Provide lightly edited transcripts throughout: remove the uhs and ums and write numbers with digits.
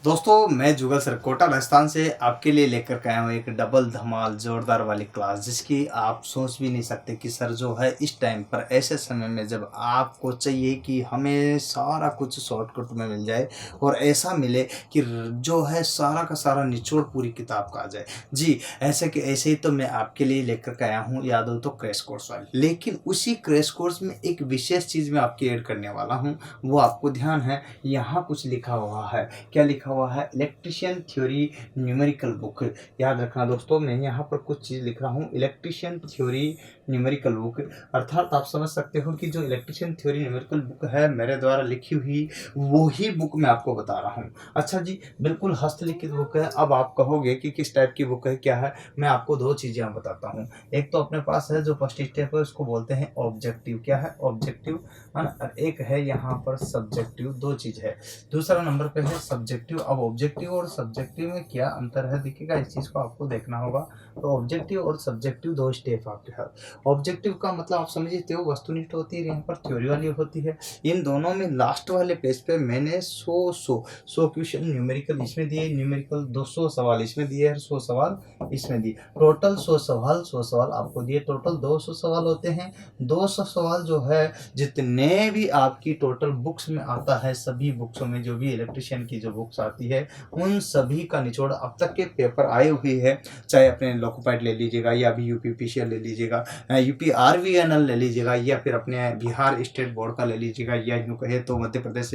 दोस्तों मैं जुगल सर कोटा राजस्थान से आपके लिए लेकर के आया हूँ एक डबल धमाल जोरदार वाली क्लास, जिसकी आप सोच भी नहीं सकते कि सर जो है इस टाइम पर ऐसे समय में जब आपको चाहिए कि हमें सारा कुछ शॉर्टकट में मिल जाए और ऐसा मिले कि जो है सारा का सारा निचोड़ पूरी किताब का आ जाए। जी ऐसे कि ऐसे ही तो मैं आपके लिए लेकर के आया हूँ, याद हो तो क्रैश कोर्स वाली। लेकिन उसी क्रैश कोर्स में एक विशेष चीज़ मैं आपकी ऐड करने वाला हूँ, वो आपको ध्यान है। यहाँ कुछ लिखा हुआ है, क्या लिखा हुआ है? Electrician theory numerical book. याद रखना दोस्तों, मैं यहाँ पर कुछ चीज़ लिख रहा हूँ, इलेक्ट्रिशियन थ्योरी न्यूमेरिकल बुक। अर्थात आप समझ सकते हो कि जो इलेक्ट्रिशियन थ्योरी न्यूमेरिकल बुक है मेरे द्वारा लिखी हुई, वो ही बुक मैं आपको बता रहा हूँ। अच्छा जी, बिल्कुल हस्तलिखित बुक है। अब आप कहोगे कि किस टाइप की बुक है, क्या है? मैं आपको दो चीज़ें बताता हूँ। एक तो अपने पास है जो फर्स्ट स्टेप है, उसको बोलते हैं ऑब्जेक्टिव। क्या है? ऑब्जेक्टिव, है ना। और एक है यहाँ पर सब्जेक्टिव। दो चीज़ है। दूसरा नंबर पे है सब्जेक्टिव। अब ऑब्जेक्टिव और सब्जेक्टिव में क्या अंतर है देखिएगा, इस चीज़ को आपको देखना होगा। तो ऑब्जेक्टिव और सब्जेक्टिव दो स्टेप आपके है। ऑब्जेक्टिव का मतलब आप समझते हो वस्तुनिष्ठ होती है, यहाँ पर थ्योरी वाली होती है। इन दोनों में लास्ट वाले पेज पे मैंने 100 क्वेश्चन न्यूमेरिकल इसमें दिए, न्यूमेरिकल 200 सवाल इसमें दिए और 100 सवाल इसमें दिए। टोटल 100 सवाल आपको दिए। टोटल 200 सवाल होते हैं। 200 सवाल जो है जितने भी आपकी टोटल बुक्स में आता है, सभी बुक्सों में जो भी इलेक्ट्रिशियन की जो बुक्स आती है, उन सभी का निचोड़ अब तक के पेपर आए हुए हैं। चाहे अपने लोकोपाइट ले लीजिएगा, या भी यूपीपीसीएल ले लीजिएगा, यूपी आरवीएनएल ले लीजिएगा, या फिर अपने बिहार स्टेट बोर्ड का ले लीजिएगा, या यूँ कहे तो मध्य प्रदेश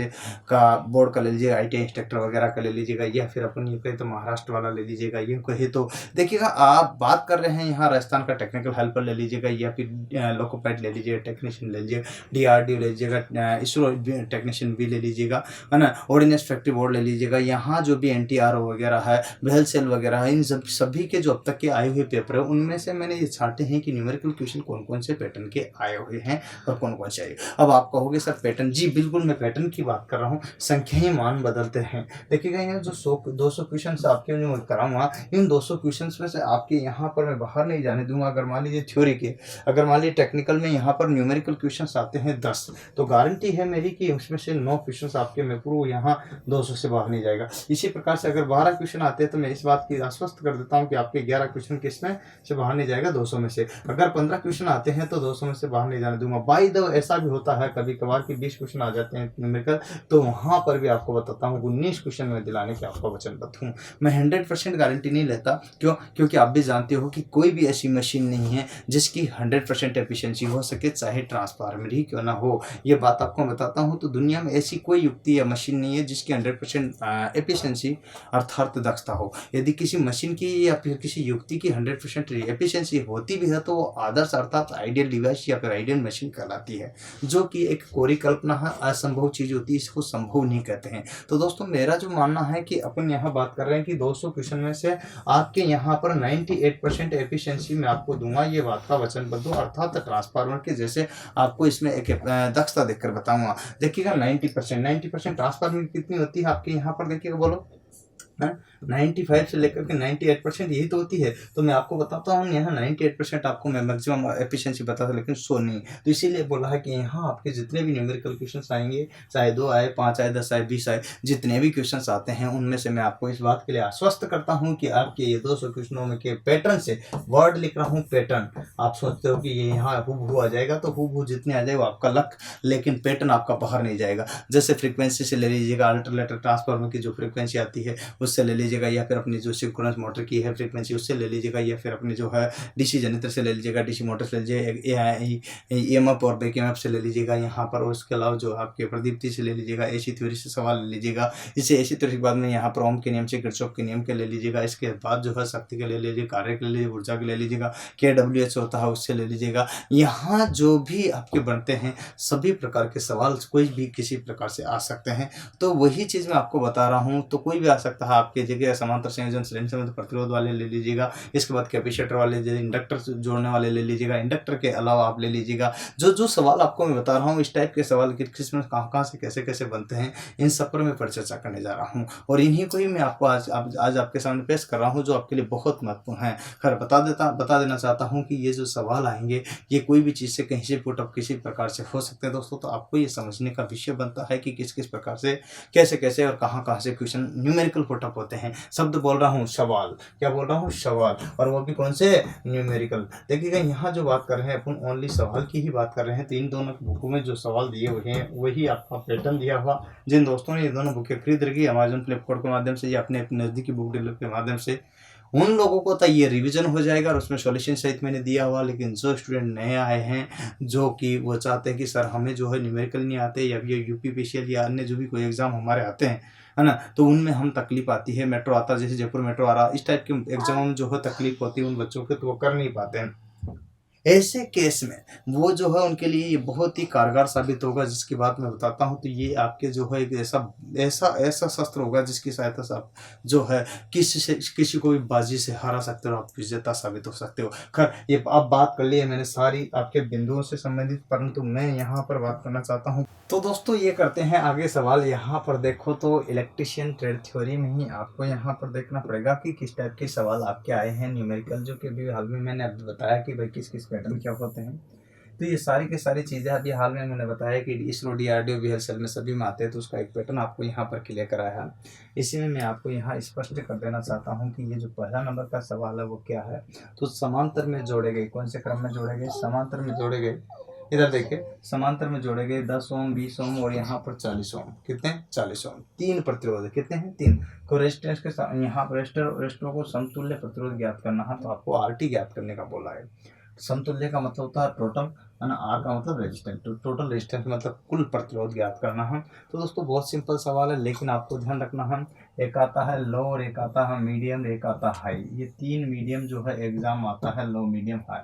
का बोर्ड का ले लीजिएगा, आईटी इंस्ट्रक्टर वगैरह का ले लीजिएगा, या फिर अपन यूँ कहे तो महाराष्ट्र वाला ले लीजिएगा, यूँ कहे तो देखिएगा आप बात कर रहे हैं यहाँ राजस्थान का टेक्निकल हेल्पर ले लीजिएगा, या फिर लोकोपाइट ले लीजिएगा, टेक्नीशियन ले लीजिएगा, डीआरडीओ ले लीजिएगा, इसरो टेक्नीशियन भी ले लीजिएगा, है ना। ऑर्डिनेंस फैक्ट्री बोर्ड ले लीजिएगा। यहाँ जो भी एनटीआरओ वगैरह है, बेल सेल वगैरह है, इन सभी के जो अब तक के आए हुए पेपर है, उनमें से मैंने ये छांटे हैं कि न्यूमेरिकल क्वेश्चन कौन कौन से पैटर्न के आए हुए हैं और कौन कौन से आए। अब आप कहोगे सर पैटर्न, जी बिल्कुल मैं पैटर्न की बात कर रहा हूँ। संख्याएं मान बदलते हैं। देखिएगा यहाँ जो 200 क्वेश्चन आपके जो कराऊंगा, इन 200 क्वेश्चन में से आपके यहाँ पर मैं बाहर नहीं जाने दूंगा। अगर मान लीजिए थ्योरी के, अगर मान लीजिए टेक्निकल में यहाँ पर न्यूमेरिकल क्वेश्चंस आते हैं 10, तो गारंटी है मेरी कि उसमें से 9 क्वेश्चंस आपके में पूरा यहाँ 200 से बाहर नहीं जाएगा। इसी प्रकार से अगर 12 क्वेश्चन आते हैं तो मैं इस बात की आश्वस्त कर देता हूँ कि आपके 11 क्वेश्चन किसमें से बाहर नहीं जाएगा, 200 में से। अगर 15 क्वेश्चन आते हैं तो 200 में से बाहर नहीं जाने दूंगा। बाई द ऐसा भी होता है कभी कभार कि 20 क्वेश्चन आ जाते हैं न्यूमेरिकल, तो वहाँ पर भी आपको बताता हूँ 19 क्वेश्चन में दिलाने की आपको वचनबद्ध हूँ। मैं 100% गारंटी नहीं लेता। क्यों? क्योंकि आप भी जानते हो कि कोई भी ऐसी मशीन नहीं है जिसकी 100% एफिशिएंसी हो सके, चाहे ट्रांसफार्मर ही क्यों ना हो। ये बात आपको बताता हूँ, तो दुनिया में ऐसी कोई युक्ति या मशीन नहीं है जिसकी 100% एफिशिएंसी अर्थात दक्षता हो। यदि किसी मशीन की या फिर किसी युक्ति की 100% एफिशिएंसी होती भी है तो वो आदर्श अर्थात आइडियल डिवाइस या फिर आइडियल मशीन कहलाती है, जो कि एक कोरी कल्पना है, असंभव चीज होती है, इसको संभव नहीं कहते हैं। तो दोस्तों मेरा जो मानना है कि अपन यहाँ बात कर रहे हैं कि 200 क्वेश्चन में से आपके यहाँ पर 98% एफिशिएंसी मैं आपको दूंगा, ये बात का वचनबद्ध हूं। अर्थात ट्रांसफार्मर के जैसे आपको इसमें एक दक्षता देखकर बताऊंगा। देखिएगा 90% ट्रांसफार्मर कितनी होती है आपके यहाँ पर, देखिएगा बोलो। 95 से लेकर के 98% यही तो होती है। तो मैं आपको बताता हूँ यहाँ 98% आपको मैं मैक्सिमम एफिशिएंसी बताता, लेकिन 100 नहीं। तो इसीलिए बोला है कि यहाँ आपके जितने भी न्यूमेरिकल क्वेश्चन आएंगे, चाहे 2 आए, 5 आए, 10 आए, 20 आए, जितने भी क्वेश्चन आते हैं उनमें से मैं आपको इस बात के लिए आश्वस्त करता हूँ कि आपके ये 200 क्वेश्चनों में के पैटर्न से, वर्ड लिख रहा हूँ पैटर्न, आप सोचते हो कि ये यहाँ हूबहू आ जाएगा, तो हूबहू जितने आ जाएगा आपका लक, लेकिन पैटर्न आपका बाहर नहीं जाएगा। जैसे फ्रीक्वेंसी से ले लीजिएगा, अल्टरनेटर ट्रांसफार्मर की जो फ्रीक्वेंसी आती है उससे ले लीजिएगा, या फिर अपनी जो सिंक्रोनस मोटर की है फ्रीक्वेंसी उससे ले लीजिएगा, या फिर अपने जो है डीसी जनरेटर से ले लीजिएगा, डीसी मोटर से ले लीजिएगा, ईएमएफ और बैक ईएमएफ से ले लीजिएगा यहाँ पर। और उसके अलावा जो आपके प्रदीप्ति से ले लीजिएगा, एसी थ्योरी से सवाल ले लीजिएगा। इसे एसी थ्योरी के बाद में यहाँ पर ओम के नियम से, किरचॉफ के नियम के ले लीजिएगा। इसके बाद जो है शक्ति के ले लीजिए, कार्य के ले लीजिए, ऊर्जा के ले लीजिएगा, KWH होता है उससे ले लीजिएगा। यहाँ जो भी आपके बनते हैं सभी प्रकार के सवाल कोई भी किसी प्रकार से आ सकते हैं। तो वही चीज़ मैं आपको बता रहा हूँ। तो कोई भी आ सकता है, आप कीजिएगा, समांतर संयोजन श्रेणी संबंध प्रतिरोध वाले ले लीजिएगा, इसके बाद कैपेसिटर वाले, जैसे इंडक्टर जोड़ने वाले ले लीजिएगा, इंडक्टर के अलावा आप ले लीजिएगा। जो जो सवाल आपको मैं बता रहा हूँ, इस टाइप के सवाल किस में कहाँ कहाँ से कैसे कैसे बनते हैं, इन सब पर मैं परिचर्चा करने जा रहा हूँ, और इन्हीं को ही मैं आपको आज आपके सामने पेश कर रहा हूँ, जो आपके लिए बहुत महत्वपूर्ण है। खैर बता देना चाहता हूँ कि ये जो सवाल आएंगे, ये कोई भी चीज़ से कहीं से पुटअप किसी प्रकार से हो सकते हैं दोस्तों। तो आपको ये समझने का विषय बनता है कि किस किस प्रकार से, कैसे कैसे और कहाँ कहाँ से क्वेश्चन न्यूमेरिकल पुटअप होते हैं। शब्द बोल रहा हूँ सवाल, क्या बोल रहा हूँ सवाल, और वो भी कौन से, न्यूमेरिकल। देखिएगा यहाँ जो बात कर रहे हैं अपन, ओनली सवाल की ही बात कर रहे हैं। तो इन दोनों बुकों में जो सवाल दिए हुए हैं वही आपका पैटर्न दिया हुआ। जिन दोस्तों ने ये दोनों बुकें खरीद रखी अमेजन फ्लिपकार्ट के माध्यम से या अपने नज़दीकी बुक डीलर के माध्यम से, उन लोगों को तो ये रिवीजन हो जाएगा और उसमें सॉल्यूशन सहित मैंने दिया हुआ। लेकिन जो स्टूडेंट नए आए हैं, जो कि वो चाहते हैं कि सर हमें जो है न्यूमेरिकल नहीं आते, या ये यूपीपीसीएल या अन्य जो भी कोई एग्जाम हमारे आते हैं, है ना, तो उनमें हम तकलीफ आती है, मेट्रो आता है, जैसे जयपुर मेट्रो आ रहा, इस टाइप के एग्जाम में जो है तकलीफ होती है उन बच्चों को, तो वो कर नहीं पाते हैं। ऐसे केस में वो जो है उनके लिए ये बहुत ही कारगर साबित होगा, जिसकी बात मैं बताता हूँ। तो ये आपके जो है एक ऐसा ऐसा ऐसा शस्त्र होगा जिसकी सहायता से आप जो है किसी को भी बाजी से हरा सकते हो, आप विजेता साबित हो सकते हो। खैर ये अब बात कर ली है मैंने सारी आपके बिंदुओं से संबंधित, परंतु मैं यहाँ पर बात करना चाहता हूँ। तो दोस्तों ये करते हैं आगे सवाल। यहाँ पर देखो तो इलेक्ट्रिशियन ट्रेड थ्योरी में ही आपको यहाँ पर देखना पड़ेगा कि किस टाइप के सवाल आपके आए हैं न्यूमेरिकल, जो कि अभी हाल में मैंने अभी बताया कि भाई किस किस पैटर्न क्या होते हैं। तो ये सारी की सारी चीज़ें अभी हाल में मैंने बताया कि इसरो DRDO VHSL में सभी में आते हैं, तो उसका एक पैटर्न आपको यहाँ पर क्लियर कराया है। इसी में मैं आपको यहाँ स्पष्ट कर देना चाहता हूँ कि ये जो पहला नंबर का सवाल है वो क्या है। तो समांतर में जोड़े गए, कौन से क्रम में जोड़े गए, समांतर में जोड़े गए। इधर देखिए समांतर में जोड़े गए 10 ओम 20 ओम और यहाँ पर 40 ओम। कितने, 40 ओम। 3 प्रतिरोध कितने हैं, 3 को रेजिस्टेंस के साथ यहाँ पर रेजिस्टरों को समतुल्य प्रतिरोध ज्ञात करना है, तो आपको RT ज्ञात करने का बोला है। समतुल्य का मतलब होता है टोटल, है ना, आर का मतलब रेजिस्टेंस, तो टोटल रेजिस्टेंस मतलब कुल प्रतिरोध ज्ञात करना है। तो दोस्तों बहुत सिंपल सवाल है, लेकिन आपको ध्यान रखना है, एक आता है लो और एक आता है मीडियम, एक आता है हाई। ये 3 मीडियम जो है एग्जाम आता है, लो मीडियम हाई।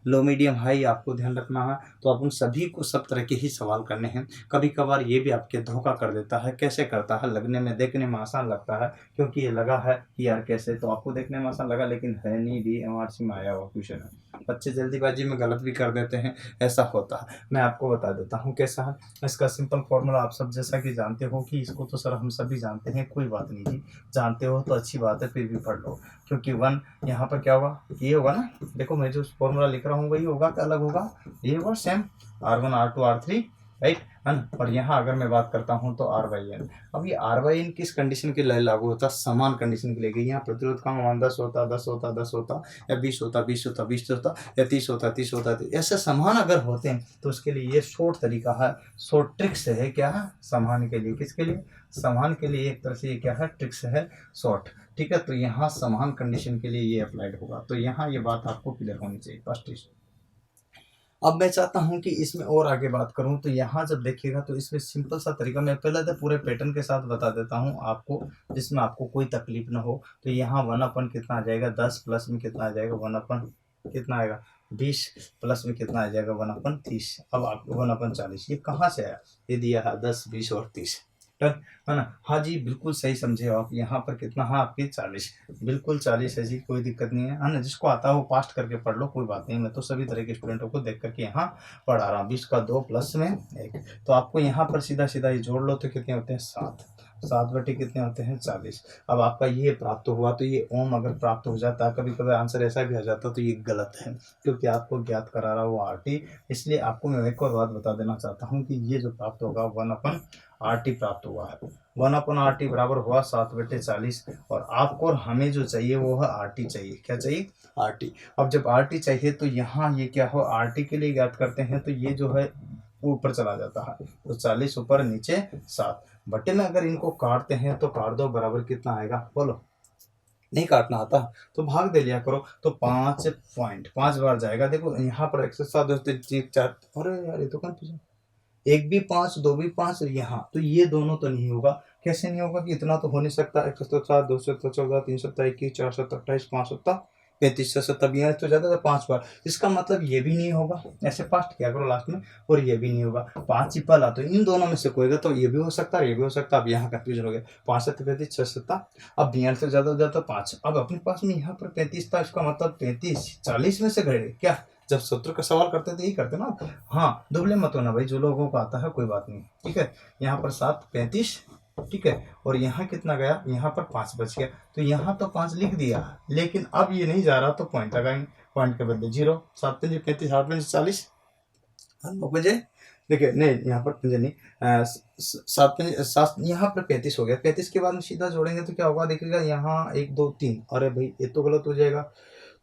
लो मीडियम हाई आपको ध्यान रखना है। तो अपन सभी को सब तरह के ही सवाल करने हैं। कभी कभार ये भी आपके धोखा कर देता है। कैसे करता है, लगने में देखने में आसान लगता है, क्योंकि ये लगा है कि यार कैसे, तो आपको देखने में आसान लगा लेकिन है नहीं, DMRC में आया हुआ क्वेश्चन है। बच्चे जल्दीबाजी में गलत भी कर देते हैं, ऐसा होता है। मैं आपको बता देता हूँ कैसा है इसका सिंपल फॉर्मूला। आप सब जैसा कि जानते हो कि इसको तो सर हम सभी जानते हैं, कोई बात नहीं जी, जानते हो तो अच्छी बात है, फिर भी पढ़ लो। क्योंकि 1 यहाँ पर क्या होगा, ये होगा ना, देखो मैं जो फॉर्मूला लिख रहा हूँ वही होगा कि अलग होगा, ये होगा same, R1 R2 R3, right है ना। और यहाँ अगर मैं बात करता हूँ तो R/N। अब ये R/N किस कंडीशन के लिए लागू होता है, समान कंडीशन के लिए। यहाँ प्रतिरोध का मान 10 होता 10 होता 10 होता, या 20 होता 20 होता 20 होता, या 30 होता 30 होता, ऐसे समान अगर होते हैं तो उसके लिए ये शॉर्ट तरीका है, शॉर्ट ट्रिक्स है। क्या है, समान के लिए, किसके लिए, समान के लिए एक तरह से ये क्या है, ट्रिक्स है, शॉर्ट। ठीक है, तो यहाँ समान कंडीशन के लिए ये अप्लाइड होगा। तो यहाँ ये बात आपको क्लियर होनी चाहिए फर्स्ट। अब मैं चाहता हूं कि इसमें और आगे बात करूं, तो यहाँ जब देखिएगा तो इसमें सिंपल सा तरीका मैं पहले तो पूरे पैटर्न के साथ बता देता हूं आपको, जिसमें आपको कोई तकलीफ ना हो। तो यहाँ 1/, कितना आ जाएगा, 10 प्लस में कितना आ जाएगा, 1/, कितना आएगा, 20 प्लस में कितना आ जाएगा, 1/30। अब आपको 1/40 ये कहाँ से आया, ये दिया है 10 20 और 30, है ना। हाँ जी बिल्कुल सही समझे आप। यहाँ पर कितना है आपकी 40, बिल्कुल 40 है जी, कोई दिक्कत नहीं है ना। जिसको आता है वो पास्ट करके पढ़ लो, कोई बात नहीं। मैं तो सभी तरह के स्टूडेंटों को देख करके यहाँ पढ़ा रहा हूँ। 20 का 2 प्लस में 1, तो आपको यहाँ पर सीधा सीधा ये जोड़ लो तो कितने होते हैं, 7। 7 बटे कितने होते हैं, 40। अब आपका ये प्राप्त हुआ, तो ये ओम अगर प्राप्त हो जाता है, कभी कभी आंसर ऐसा भी आ जाता तो ये गलत है, क्योंकि आपको ज्ञात करा रहा वो RT। इसलिए आपको मैं एक और बात बता देना चाहता हूँ कि ये जो प्राप्त होगा 1/RT प्राप्त हुआ है। 1/RT बराबर हुआ 7/40। और आपको और हमें जो चाहिए वो है RT चाहिए। क्या चाहिए, RT। अब जब RT चाहिए तो यहाँ ये क्या हो, RT के लिए ज्ञात करते हैं, तो ये जो है ऊपर चला जाता है, तो 40 ऊपर नीचे 7 बटे में अगर इनको काटते हैं तो काट दो, बराबर कितना आएगा, बोलो। नहीं काटना आता तो भाग दे लिया करो, तो 5 बार जाएगा। देखो यहाँ पर 107 4, अरे यार ये तो कंफ्यूजन, 1 भी 5 2 भी 5 यहाँ, तो ये दोनों तो नहीं होगा। कैसे नहीं होगा कि इतना तो हो नहीं सकता, 107 214 321 428 5 35 से 70 बयालीस तो ज़्यादा था 5 बार। इसका मतलब ये भी नहीं होगा, ऐसे पास्ट किया करो लास्ट में, और ये भी नहीं होगा। 5 ही पहला, तो इन दोनों में से कोई तो ये भी हो सकता है, ये भी हो सकता है। अब यहाँ कंफ्यूजन हो गया। 5 7 35 6 7, अब 42 से ज़्यादा हो जाता 5। अब अपने पास में यहाँ पर 35 था, इसका मतलब 35 40 में से घड़े क्या, जब सूत्र का सवाल करते थे यही करते ना। हाँ, दुबले मत होना भाई, जो लोगों को आता है कोई बात नहीं, ठीक है। यहाँ पर 7 35, ठीक है, और यहाँ कितना गया, यहाँ पर 5 बच गया, तो यहाँ तो 5 लिख दिया, लेकिन अब ये नहीं जा रहा तो पॉइंट लगाएंगे, पॉइंट के बदले 0। 7 5 35, 8 5 40, 9 बजे, देखिए नहीं यहाँ पर पंजे नहीं, 7 यहाँ पर 35 हो गया। 35 के बाद में सीधा जोड़ेंगे तो क्या होगा, देखिएगा यहाँ 1 2 3, अरे भाई ये तो गलत हो जाएगा।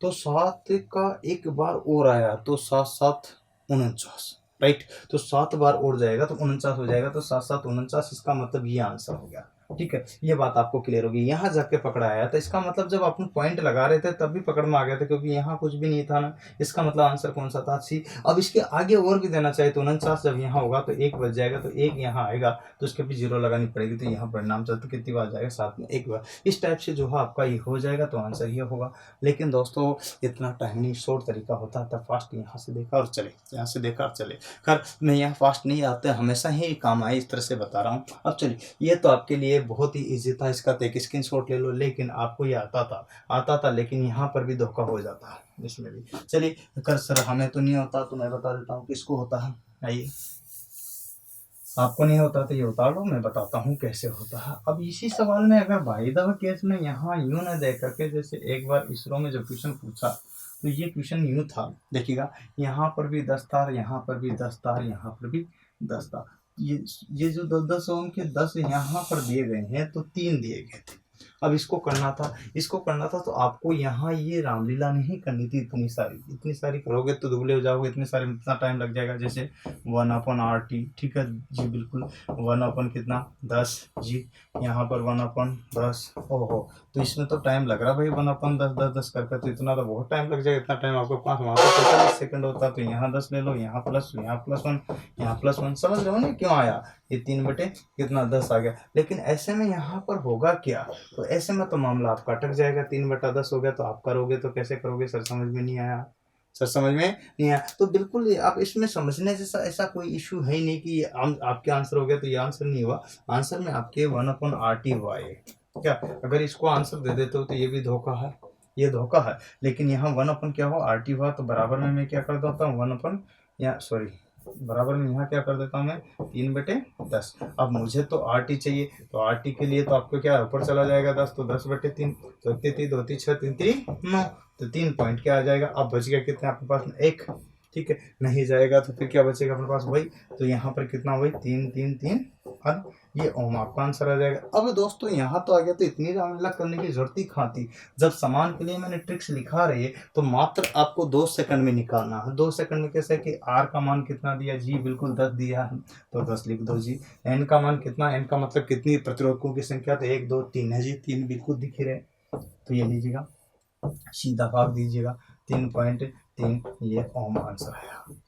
तो 7 का एक बार और आया तो 7 7 49, राइट। तो 7 बार और जाएगा तो 49 हो जाएगा, तो 7 7 49, इसका मतलब ये आंसर हो गया, ठीक है। ये बात आपको क्लियर होगी। यहाँ जाके पकड़ा आया तो इसका मतलब जब अपन पॉइंट लगा रहे थे तब भी पकड़ में आ गया था, क्योंकि यहाँ कुछ भी नहीं था ना। इसका मतलब आंसर कौन सा था, सी। अब इसके आगे और भी देना चाहिए, तो 49 जब यहाँ होगा तो 1 बच जाएगा, तो 1 यहाँ आएगा तो उसके भी 0 लगानी पड़ेगी, तो यहाँ परिणाम चलते कितनी बार जाएगा, 7 में 1 बार। इस टाइप से जो है आपका ये हो जाएगा, तो आंसर ये होगा। लेकिन दोस्तों इतना टाइम नहीं, शॉर्ट तरीका होता है, फास्ट यहाँ से देखा और चले, यहाँ से देखा और चले। खैर मैं यहाँ फास्ट नहीं आता, हमेशा ही काम आए, इस तरह से बता रहा हूँ। अब चलिए, ये तो आपके लिए बहुत ही ईजी था, इसका तो एक स्क्रीनशॉट ले लो। लेकिन आपको ये आता था, लेकिन यहाँ पर भी धोखा हो जाता है इसमें भी। चलिए कर सर हमें तो नहीं होता, तो मैं बता देता हूँ किसको होता है। आइए, आपको नहीं होता तो ये उतार लो, मैं बताता हूँ कैसे होता है। अब इसी सवाल में अगर बाई द वे केस में यहाँ यूं न दे करके, जैसे एक बार इसरो में जो क्वेश्चन पूछा तो ये क्वेश्चन यूं था, देखिएगा यहाँ पर भी 10 था, यहाँ पर भी 10 था, यहाँ पर भी 10 था। ये जो 10 ओम के 10 यहाँ पर दिए गए हैं, तो 3 दिए गए थे। अब इसको करना था, तो आपको यहाँ ये रामलीला नहीं करनी थी। इतनी सारी करोगे तो दुबले हो जाओगे, इतना टाइम लग जाएगा। जैसे 1/RT, ठीक है जी, बिल्कुल 1/ कितना 10 जी, यहाँ पर 1/10, ओहो, तो इसमें तो टाइम लग रहा भाई, 1/10 10 10 करके, तो इतना तो बहुत टाइम लग जाएगा। इतना टाइम आपको पास, वहाँ पर 45 सेकंड होता, तो यहाँ 10 ले लो, यहाँ प्लस 1, यहाँ +1, समझ रहे हो ना क्यों आया ये 3 कितना 10 आ गया। लेकिन ऐसे में यहाँ पर होगा क्या, तो ऐसे में तो मामला आपका अटक जाएगा। 3/10 हो गया, तो आप करोगे तो कैसे करोगे सर, समझ में नहीं आया, तो बिल्कुल आप इसमें समझने जैसा ऐसा कोई इशू है ही नहीं कि आपके आंसर हो गया तो ये आंसर नहीं हुआ। आंसर में आपके 1/RT हुआ है क्या। अगर इसको आंसर दे देते हो तो ये भी धोखा है, ये धोखा है। लेकिन यहाँ 1/ क्या हुआ, RT हुआ, तो बराबर में मैं क्या कर देता हूँ, 1/ या सॉरी, बराबर में यहाँ क्या कर देता हूँ मैं, 3/10। अब मुझे तो RT चाहिए, तो RT के लिए तो आपको क्या ऊपर चला जाएगा 10, तो 10/3, तो 3 2 3 6 3 3 9, तो 3 पॉइंट क्या आ जाएगा। अब बच गया कितना आपके पास में, 1, ठीक है। नहीं जाएगा तो फिर क्या बचेगा अपने पास वही, तो यहाँ पर कितना वही 3 3 3, और ये ओम आपका आंसर आ जाएगा। अब दोस्तों यहाँ तो आ गया, तो इतनी रामलीला करने की जरूरत ही कहाँ थी। जब समान के लिए मैंने ट्रिक्स लिखा रही है, तो मात्र आपको 2 सेकंड में निकालना है। 2 सेकंड में कैसे कि R का मान कितना दिया जी, बिल्कुल 10 दिया है, तो 10 लिख दो जी। N का मान कितना, N का मतलब कितनी प्रतिरोधकों की संख्या, तो 1 2 3 है जी, 3 बिल्कुल दिख रहे, तो ये लीजिएगा, सीधा भाग दीजिएगा, 3.3, ये ओम आंसर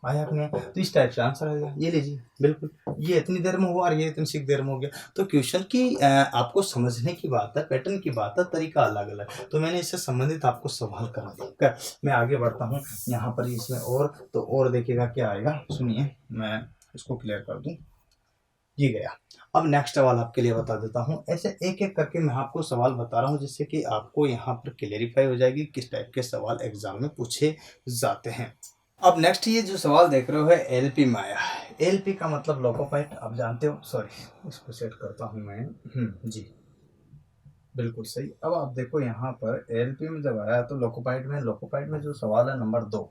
आया कि नहीं। तो इस टाइप से आंसर आएगा, ये लीजिए बिल्कुल, ये इतनी देर में हुआ और ये इतनी सी देर में हो गया। तो क्वेश्चन की आपको समझने की बात है, पैटर्न की बात है, तरीका अलग अलग, तो मैंने इससे संबंधित आपको सवाल करा दिया। मैं आगे बढ़ता हूँ यहाँ पर, इसमें और देखिएगा क्या आएगा, सुनिए मैं इसको क्लियर कर दूँ, ये गया। अब नेक्स्ट सवाल आपके लिए बता देता हूँ, ऐसे एक एक करके मैं आपको सवाल बता रहा हूँ, जिससे कि आपको यहाँ पर क्लेरिफाई हो जाएगी किस टाइप के सवाल एग्जाम में पूछे जाते हैं। अब नेक्स्ट ये जो सवाल देख रहे हो है एलपी में आया है। एलपी का मतलब लोकोपाइट, आप जानते हो, सॉरी इसको सेट करता हूँ मैं, जी बिल्कुल सही। अब आप देखो यहाँ पर एलपी में जब आया तो लोकोपाइट में जो सवाल है नंबर 2,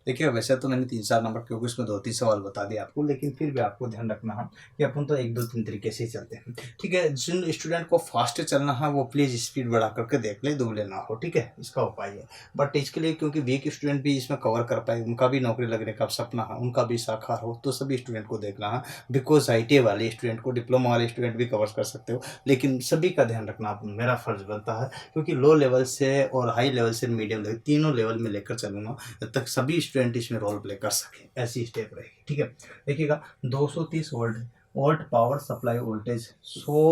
देखिए वैसे तो मैंने 3-4 नंबर, क्योंकि इसमें 2-3 सवाल बता दिए आपको, लेकिन फिर भी आपको ध्यान रखना है कि अपन तो 1 2 3 तरीके से ही चलते हैं, ठीक है। जिन स्टूडेंट को फास्ट चलना है वो प्लीज़ स्पीड बढ़ा करके देख ले, दुबले ना हो, ठीक है, इसका उपाय है। बट इसके लिए क्योंकि वीक स्टूडेंट भी इसमें कवर कर पाए, उनका भी नौकरी लगने का सपना है, उनका भी साकार हो, तो सभी स्टूडेंट को देखना है। बिकॉज ITA वाले स्टूडेंट को, डिप्लोमा वाले स्टूडेंट भी कवर कर सकते हो, लेकिन सभी का ध्यान रखना मेरा फर्ज बनता है, क्योंकि लो लेवल से और हाई लेवल से मीडियम लेवल, तीनों लेवल में लेकर चलूंगा जब तक सभी स्टूडेंट इसमें रोल प्ले कर सके, ऐसी स्टेप रहेगी, ठीक है। देखिएगा 230 वोल्ट पावर सप्लाई वोल्टेज 100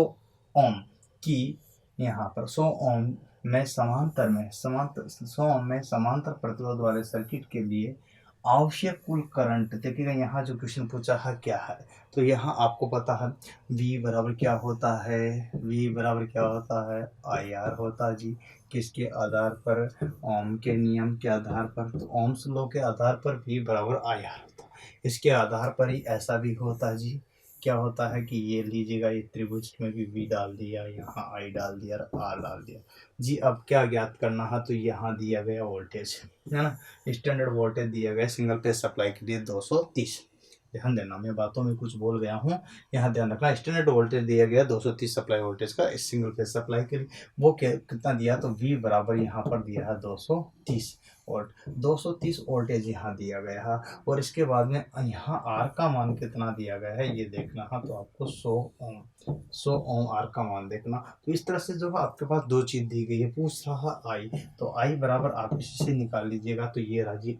ओम की, यहाँ पर 100 ओम समांतर प्रतिरोध वाले सर्किट के लिए आवश्यक कुल करंट देखिएगा। यहाँ जो क्वेश्चन पूछा है क्या है, तो यहाँ आपको पता है V बराबर क्या होता है, V बराबर क्या होता है, IR होता है जी। किसके आधार पर, ओम के नियम के आधार पर, तो ओम्स लॉ के आधार पर V बराबर IR होता है। इसके आधार पर ही ऐसा भी होता है जी, क्या होता है कि ये लीजिएगा, ये त्रिभुज में भी V डाल दिया, यहाँ I डाल दिया और R डाल दिया जी। अब क्या ज्ञात करना है, तो यहाँ दिया गया वोल्टेज है ना, स्टैंडर्ड वोल्टेज दिया गया सिंगल फेज सप्लाई के लिए 230। ध्यान देना, मैं बातों में कुछ बोल गया हूँ, यहाँ ध्यान रखना। स्टैंडर्ड वोल्टेज दिया गया 230 सप्लाई वोल्टेज का इस सिंगल फेज सप्लाई के लिए। वो कितना दिया, तो V बराबर यहाँ पर दिया है 230 वोल्ट, 230 वोल्टेज यहाँ दिया गया है। और इसके बाद में यहाँ R का मान कितना दिया गया है ये देखना है, तो आपको 100 ओम R का मान देखना। तो इस तरह से जो है आपके पास दो चीज दी गई है, पूछ रहा I, तो I बराबर आप इसी से निकाल लीजिएगा। तो ये रहा जी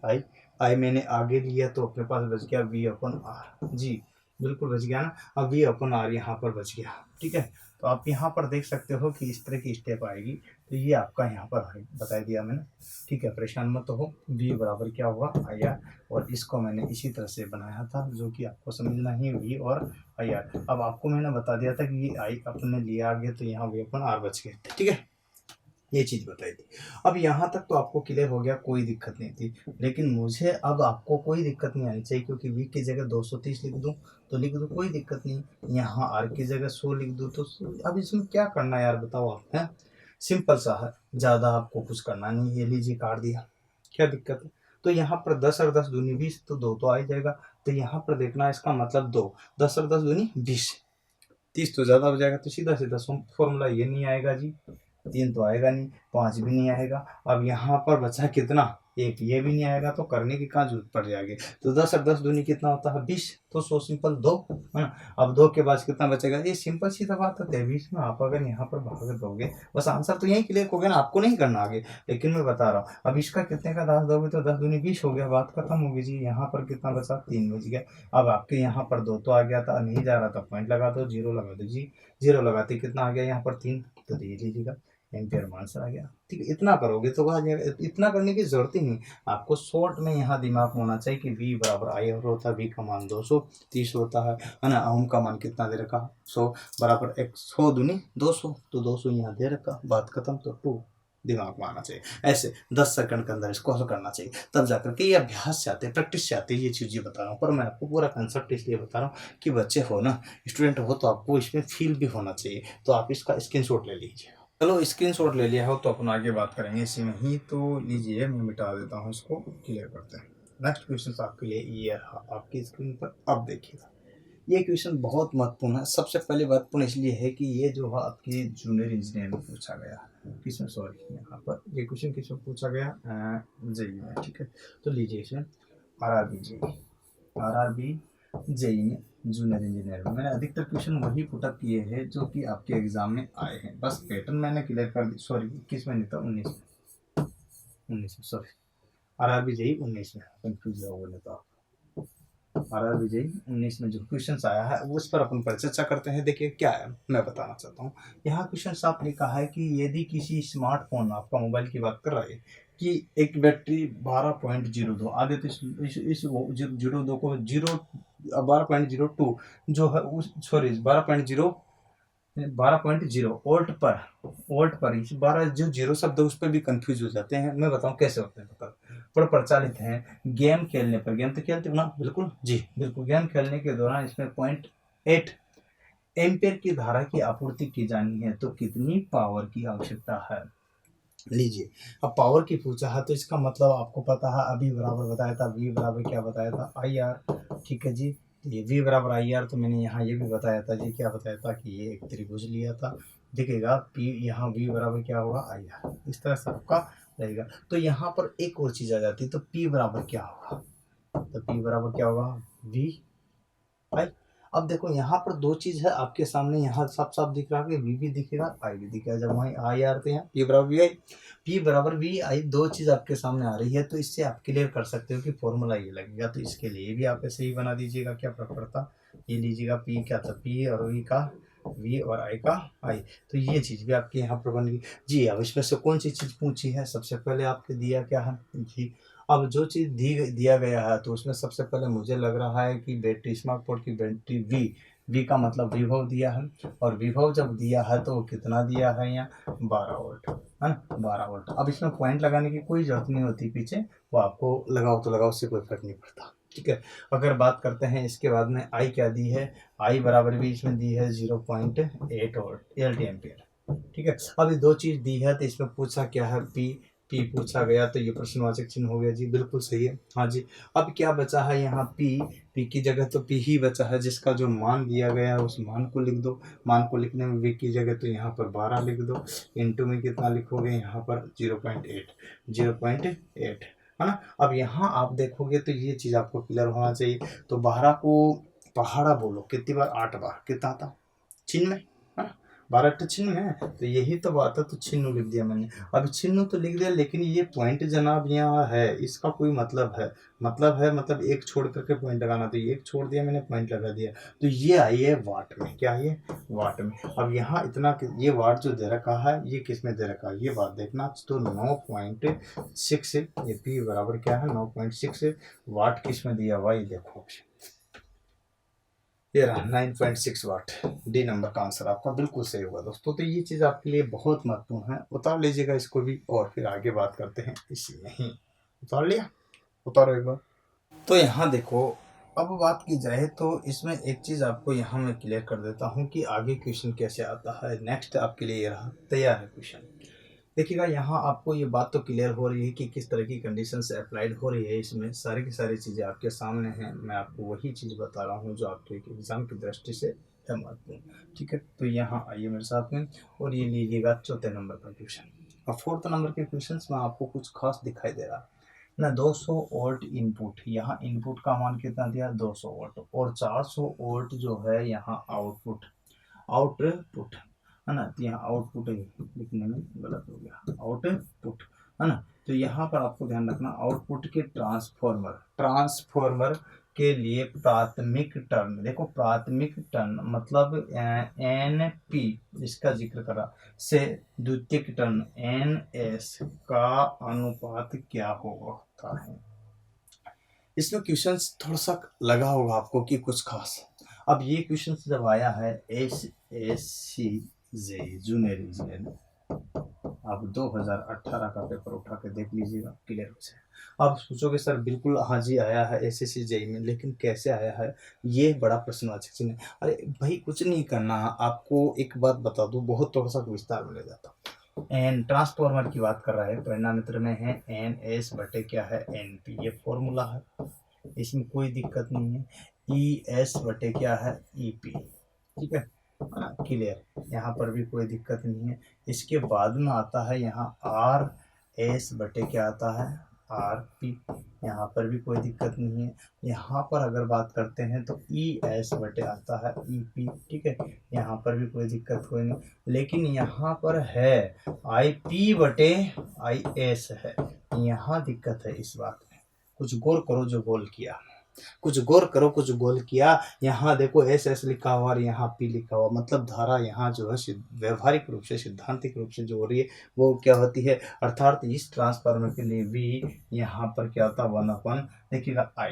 I मैंने आगे लिया, तो अपने पास बच गया V/R जी, बिल्कुल बच गया ना। अब V/R यहाँ पर बच गया, ठीक है। तो आप यहाँ पर देख सकते हो कि इस तरह की स्टेप आएगी, तो ये आपका यहाँ पर बता दिया मैंने, ठीक है, परेशान मत हो। V बराबर क्या हुआ, IR, और इसको मैंने इसी तरह से बनाया था, जो कि आपको समझना ही V और IR। अब आपको मैंने बता दिया था कि ये I अपने लिया आगे, तो यहाँ V/R बच गए, ठीक है, ये चीज बताई थी। अब यहाँ तक तो आपको क्लियर हो गया, कोई दिक्कत नहीं थी। लेकिन मुझे अब आपको कोई दिक्कत नहीं आनी चाहिए, क्योंकि V की जगह 230 लिख दूं तो लिख दूं, कोई दिक्कत नहीं। यहाँ R की जगह 100 लिख दूं तो अब इसमें क्या करना है यार, बताओ आप, है सिंपल सा है, ज्यादा आपको कुछ करना नहीं। ये लीजिए काट दिया, क्या दिक्कत है। तो यहाँ पर 10 और 10 दूनी 20, तो 2 तो आ ही जाएगा। तो यहाँ पर देखना, इसका मतलब 2, 10 और 10 दूनी 20, 30 तो ज्यादा हो जाएगा। तो सीधा सीधा फॉर्मूला ये नहीं आएगा जी, 3 तो आएगा नहीं, 5 भी नहीं आएगा। अब यहाँ पर बचा कितना, 1, ये भी नहीं आएगा, तो करने की कहाँ जरूरत पड़ जाएगी। तो 10 और 10 दूनी कितना होता है, 20, तो 100 सिंपल 2 है ना। अब 2 के बाद कितना बचेगा, ये सिंपल सीधा बात है, 23 में आप अगर यहाँ पर भाग दोगे, बस आंसर तो यही क्लियर हो गया ना, आपको नहीं करना आगे। लेकिन मैं बता रहा हूँ, अब इसका कितने का 10 दोगे, तो 10 दूनी 20 हो गया, बात खत्म होगी जी। यहाँ पर कितना बचा, 3 बच गया। अब आपके यहाँ पर 2 तो आ गया था, नहीं जा रहा था, पॉइंट लगा दो, 0 लगा दो जी। 0 लगाते कितना आ गया यहाँ पर, 3, तो दे लीजिएगा, एम्पियर मान से आ गया, ठीक है। इतना करोगे तो आ जाएगा, इतना करने की जरूरत ही नहीं। आपको शॉर्ट में यहाँ दिमाग में होना चाहिए कि V बराबर IR होता है, V का मान 230 होता है ना। ओम का मान कितना दे रखा, 100 बराबर 100 दूनी 200, तो 200 यहाँ दे रखा, बात खत्म। तो 2 दिमाग में आना चाहिए, ऐसे 10 सेकंड के अंदर इसको हल करना चाहिए, तब जाकर के ये अभ्यास से आते, प्रैक्टिस से आते, ये चीज़ें बता रहा हूँ। पर मैं आपको पूरा कंसेप्ट इसलिए बता रहा हूँ कि बच्चे हो ना, स्टूडेंट हो, तो आपको इसमें फील भी होना चाहिए। तो आप इसका स्क्रीनशॉट ले लीजिए। चलो स्क्रीनशॉट ले लिया हो तो अपन आगे बात करेंगे इसी में ही। तो लीजिए, मैं मिटा देता हूँ इसको, क्लियर करते हैं। नेक्स्ट क्वेश्चन आपके लिए ये आपकी स्क्रीन पर, अब देखिएगा। ये क्वेश्चन बहुत महत्वपूर्ण है। सबसे पहले महत्वपूर्ण इसलिए है कि ये जो है आपकी जूनियर इंजीनियर में पूछा गया, किसमें, सॉरी, यहाँ पर ये क्वेश्चन किसमें पूछा गया, जेई में, ठीक है। तो लीजिए इसमें आरआरबी जेई में जूनियर इंजीनियर में मैंने अधिकतर क्वेश्चन वही पुटअप किए हैं जो कि आपके एग्जाम में आए हैं, बस पैटर्न मैंने क्लियर कर दी। सॉरी, किस में नहीं था, 19 में, सॉरी, आरआरबी जेई 19 में, कंफ्यूज हो गए तो आप। आरआरबी जेई 19 में जो क्वेश्चन आया है उस पर अपन परिचर्चा करते हैं। देखिए क्या है, मैं बताना चाहता हूँ। यहाँ क्वेश्चन साफ लिखा है कि यदि किसी स्मार्टफोन, आपका मोबाइल की बात कर रहा है, कि एक बैटरी 12.02, आगे तो इस 02 को 12.02 जो है उस, सॉरी, 12.0 वोल्ट पर इस 12 जो जीरो शब्द उस पर भी कंफ्यूज हो जाते हैं। मैं बताऊं कैसे होते हैं, बता पर प्रचलित हैं। गेम खेलने पर, गेम तो खेलते हो ना, बिल्कुल जी, बिल्कुल, गेम खेलने के दौरान इसमें 0.8 एम्पियर की धारा की आपूर्ति की जानी है, तो कितनी पावर की आवश्यकता है। लीजिए, अब पावर की पूछा है, तो इसका मतलब आपको पता है, अभी बराबर बताया था, V बराबर क्या बताया था, IR, ठीक है जी। ये V बराबर IR, तो मैंने यहाँ ये भी बताया था जी, क्या बताया था कि ये एक त्रिभुज लिया था, दिखेगा P, यहाँ V बराबर क्या होगा, IR, इस तरह से आपका रहेगा। तो यहाँ पर एक और चीज आ जाती है, तो P बराबर क्या होगा, तो P बराबर क्या होगा, V I। अब देखो यहाँ पर दो चीज है आपके सामने, यहाँ साफ साफ दिख रहा है कि V भी दिखेगा, I भी दिखेगा। जब वहीं I आते हैं, P बराबर VI, P बराबर VI, दो चीज आपके सामने आ रही है, तो इससे आप क्लियर कर सकते हो कि फॉर्मूला ये लगेगा। तो इसके लिए भी आप ऐसे ही बना दीजिएगा, क्या फर्क पड़ता, ये लीजिएगा, P क्या था, P और V का वी और आई का आई। तो ये चीज़ भी आपके यहाँ पर बन गई जी। अब इसमें से कौन सी चीज़ पूछी है, सबसे पहले आपके दिया क्या है जी। अब जो चीज़ दिया गया है तो उसमें सबसे पहले मुझे लग रहा है कि बैटरी, स्मार्ट बोर्ड की बैटरी वी का मतलब विभव दिया है, और विभव जब दिया है तो कितना दिया है यहाँ 12 वोल्ट, है ना 12 वोल्ट। अब इसमें पॉइंट लगाने की कोई जरूरत नहीं होती पीछे, वो आपको लगाओ तो लगाओ, उससे कोई फर्क नहीं पड़ता, ठीक है। अगर बात करते हैं इसके बाद में आई क्या दी है, आई बराबर भी इसमें दी है 0.8 वोल्ट एल्टी एम्पियर, ठीक है। अभी दो चीज दी है तो इसमें पूछा क्या है, पी पूछा गया तो ये प्रश्नवाचक चिन्ह हो गया जी, बिल्कुल सही है हाँ जी। अब क्या बचा है यहाँ पी की जगह तो पी ही बचा है, जिसका जो मान दिया गया है उस मान को लिख दो। मान को लिखने में वी की जगह तो यहाँ पर 12 लिख दो, इंटू में कितना लिखोगे यहाँ पर 0.8 है ना। अब यहाँ आप देखोगे तो ये चीज आपको क्लियर होना चाहिए। तो 12 को पहाड़ा बोलो कितनी बार, 8 बार, कितना था चिन्ह में, है ना 12 तो चिन्ह में है, तो यही तो बात है, तो चिन्ह लिख दिया मैंने। अब चिन्ह तो लिख दिया, लेकिन ये पॉइंट जनाब यहाँ है, इसका कोई मतलब है, मतलब एक छोड़ करके पॉइंट लगाना, तो एक छोड़ दिया मैंने, पॉइंट लगा दिया, तो ये आई है वाट में, क्या है वाट में। अब यहाँ इतना ये वाट जो दे रखा है ये किस में दे रखा है ये बात देखना, तो 9.6, ये पी बराबर क्या है 9.6 वाट, किस में दिया वाई, देखो ये रहा 9.6 वाट, डी नंबर का आंसर आपका बिल्कुल सही होगा दोस्तों। तो ये चीज़ आपके लिए बहुत महत्वपूर्ण है, उतार लीजिएगा इसको भी, और फिर आगे बात करते हैं इसी में ही। उतार लिया, उतारो एक बार। तो यहाँ देखो, अब बात की जाए तो इसमें एक चीज़ आपको यहाँ मैं क्लियर कर देता हूँ कि आगे क्वेश्चन कैसे आता है। नेक्स्ट आपके लिए ये रहा, तैयार है क्वेश्चन। देखिएगा यहाँ आपको ये बात तो क्लियर हो रही है कि किस तरह की कंडीशन से अप्लाइड हो रही है, इसमें सारी की सारी चीज़ें आपके सामने हैं, मैं आपको वही चीज़ बता रहा हूँ जो आपके एग्जाम की दृष्टि से है महत्वपूर्ण, ठीक है। तो यहाँ आइए मेरे साथ में, और ये लीजिएगा चौथे नंबर का क्वेश्चन। और फोर्थ नंबर के क्वेश्चन में आपको कुछ खास दिखाई दे रहा है ना, 200 वोल्ट इनपुट, यहाँ इनपुट का मान कितना दिया 200 वोल्ट, और 400 वोल्ट जो है यहाँ आउटपुट है ना, तो यहाँ आउटपुट लिखने में गलत हो गया, आउटपुट है ना। तो यहाँ पर आपको ध्यान रखना, आउटपुट के ट्रांसफॉर्मर के लिए प्राथमिक टर्न, देखो प्राथमिक टर्न मतलब एन पी, इसका जिक्र करा, से द्वितीयक टर्न एन एस का अनुपात क्या होता है। इसमें क्वेश्चन थोड़ा सा लगा होगा आपको कि कुछ खास। अब ये क्वेश्चन जब आया है SSC जूनियर इंजीनियर, आप 2018 का पेपर उठा के देख लीजिएगा, क्लियर हो जाए। आप सोचोगे सर बिल्कुल हाँ जी आया है SSC जेई में, लेकिन कैसे आया है, ये बड़ा प्रश्नवाचक चिन्ह है। अरे भाई कुछ नहीं करना, आपको एक बात बता दूं, बहुत थोड़ा सा विस्तार में ले जाता हूँ। एन ट्रांसफॉर्मर की बात कर रहा है, परिणामित्र में है NS बटे क्या है NP, ये फॉर्मूला है, इसमें कोई दिक्कत नहीं है। ES बटे क्या है EP, ठीक है क्लियर, यहाँ पर भी कोई दिक्कत नहीं है। इसके बाद में आता है यहाँ RS बटे क्या आता है RP, यहाँ पर भी कोई दिक्कत नहीं है। यहाँ पर अगर बात करते हैं तो ES बटे आता है EP, ठीक है, यहाँ पर भी कोई दिक्कत कोई नहीं। लेकिन यहाँ पर है IP बटे IS है, यहाँ दिक्कत है इस बात में, कुछ गौर करो जो गोल किया, कुछ गौर करो कुछ गोल किया। यहाँ देखो SS लिखा हुआ और यहाँ P लिखा हुआ, मतलब धारा यहाँ जो है व्यवहारिक रूप से सिद्धांतिक रूप से जो हो रही है वो क्या होती है, अर्थात इस ट्रांसफार्मर के लिए V यहाँ पर क्या होता है 1/, देखिएगा I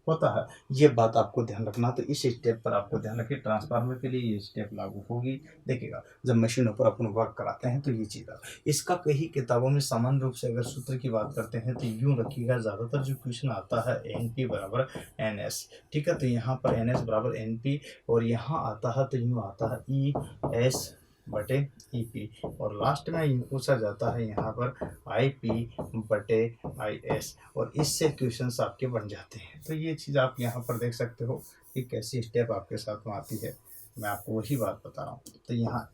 होता है। ये बात आपको ध्यान रखना, तो इस स्टेप पर आपको ध्यान रखिए, ट्रांसफार्मर के लिए ये स्टेप लागू होगी। देखिएगा जब मशीनों पर अपन वर्क कराते हैं तो ये चीज़ इसका कई किताबों में सामान्य रूप से अगर सूत्र की बात करते हैं तो यूँ रखिएगा, ज़्यादातर जो क्वेश्चन आता है NP बराबर NS, ठीक है, तो यहाँ पर NS बराबर NP, और यहाँ आता है तो यूँ आता है ES बटे EP, और लास्ट में यूँ पूछा जाता है यहाँ पर IP बटे IS, और इससे क्वेश्चंस आपके बन जाते हैं। तो ये चीज़ आप यहाँ पर देख सकते हो कि कैसी स्टेप आपके साथ में आती है, मैं आपको वही बात बता रहा हूँ। तो यहाँ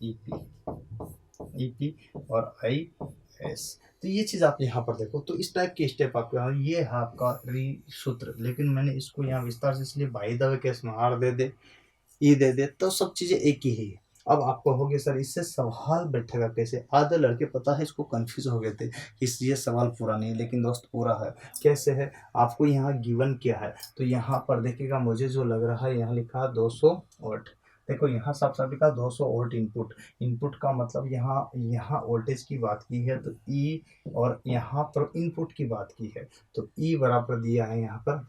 EP और IS, तो ये चीज़ आप यहाँ पर देखो, तो इस टाइप के स्टेप आपके यहाँ, ये है आपका सूत्र, लेकिन मैंने इसको यहाँ विस्तार से इसलिए बाई द वे केस में R दे दे E दे दे, तो सब चीज़ें एक ही है। अब आप कहोगे सर इससे सवाल बैठेगा कैसे, आधे लड़के पता है इसको कंफ्यूज हो गए थे कि ये सवाल पूरा नहीं, लेकिन दोस्त पूरा है। कैसे है, आपको यहाँ गिवन क्या है, तो यहाँ पर देखिएगा मुझे जो लग रहा है यहाँ लिखा है 200 वोल्ट, देखो यहाँ साफ साफ लिखा 200 वोल्ट इनपुट। इनपुट का मतलब यहाँ यहाँ वोल्टेज की बात की है तो ई, और यहाँ पर इनपुट की बात की है तो ई बराबर दिया है यहाँ पर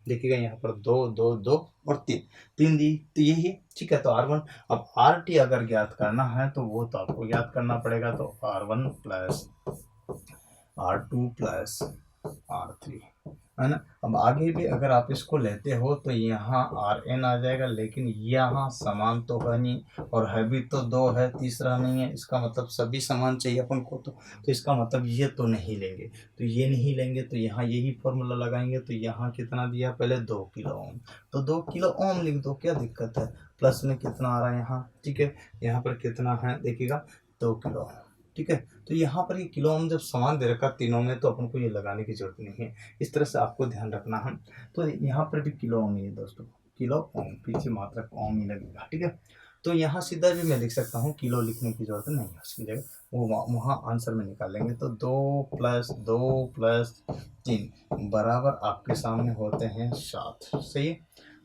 देखिएगा यहाँ पर 2 2 2 और 3 3 दी तो यही है, ठीक है। तो R1 अब RT अगर ज्ञात करना है तो वो तो आपको ज्ञात करना पड़ेगा, तो R1 plus R2 plus R3 है ना। अब आगे भी अगर आप इसको लेते हो तो यहाँ Rn आ जाएगा, लेकिन यहाँ समान तो है नहीं और है भी तो 2 है, तीसरा नहीं है, इसका मतलब सभी समान चाहिए अपन को। तो इसका मतलब ये तो नहीं लेंगे, तो ये नहीं लेंगे, तो यहाँ यही फॉर्मूला लगाएंगे। तो यहाँ कितना दिया पहले 2 किलो ओम, तो 2 किलो ओम लिख दो, क्या दिक्कत है। प्लस में कितना आ रहा है यहाँ, ठीक है। यहाँ पर कितना है देखिएगा 2 किलो, ठीक है। तो यहाँ पर ये किलो ओम जब समान दे रखा तीनों में, तो अपन को ये लगाने की जरूरत नहीं है, इस तरह से आपको ध्यान रखना है। तो यहाँ पर भी किलो ओम ही है दोस्तों, किलो ओम, पीछे मात्रक ओम ही लगेगा, ठीक है। तो यहाँ सीधा भी मैं लिख सकता हूँ, किलो लिखने की जरूरत नहीं है उसकी जगह, वो वहाँ आंसर में निकालेंगे। तो 2 + 2 + 3 बराबर आपके सामने होते हैं 7, सही है।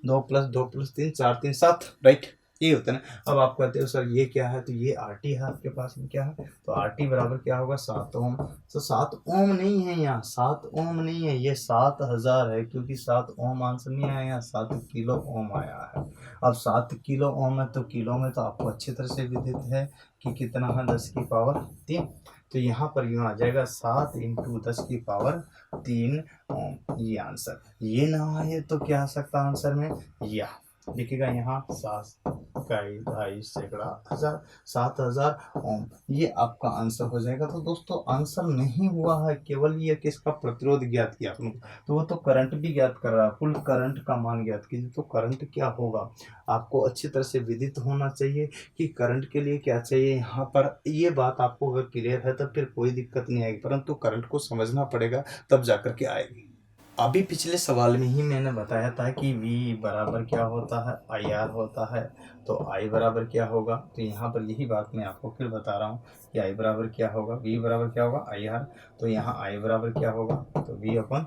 2 + 2 + 3 4 3 7, राइट, ये होता है ना। अब आप कहते हो सर ये क्या है, तो ये RT है आपके पास में, क्या है, तो RT बराबर क्या होगा 7 ओम। तो 7 ओम नहीं है यहाँ, 7 ओम नहीं है, ये 7000 है, क्योंकि 7 ओम आंसर नहीं आया यहाँ, 7 किलो ओम आया है। अब 7 किलो ओम है, तो किलो में तो आपको अच्छी तरह से विदित है कि कितना है 10 की पावर 3। तो यहाँ पर यूँ आ जाएगा 7 × 10 की पावर 3 ओम, ये आंसर। ये ना आए तो क्या आ सकता आंसर में, या देखिएगा यहाँ 7 इकाई 2.5 सैकड़ा 1000 7000 ओम, ये आपका आंसर हो जाएगा। तो दोस्तों आंसर नहीं हुआ है, केवल ये किसका प्रतिरोध ज्ञात किया आपने, तो वो तो करंट भी ज्ञात कर रहा है, कुल करंट का मान ज्ञात कीजिए। तो करंट क्या होगा आपको अच्छी तरह से विदित होना चाहिए कि करंट के लिए क्या चाहिए। यहाँ पर ये बात आपको अगर क्लियर है तो फिर कोई दिक्कत नहीं आएगी, परंतु करंट को समझना पड़ेगा, तब जाकर के आएगी। अभी पिछले सवाल में ही मैंने बताया था कि V बराबर क्या होता है, IR होता है, तो I बराबर क्या होगा। तो यहाँ पर यही बात मैं आपको फिर बता रहा हूँ कि I बराबर क्या होगा, V बराबर क्या होगा IR, तो यहाँ I बराबर क्या होगा, तो V/R,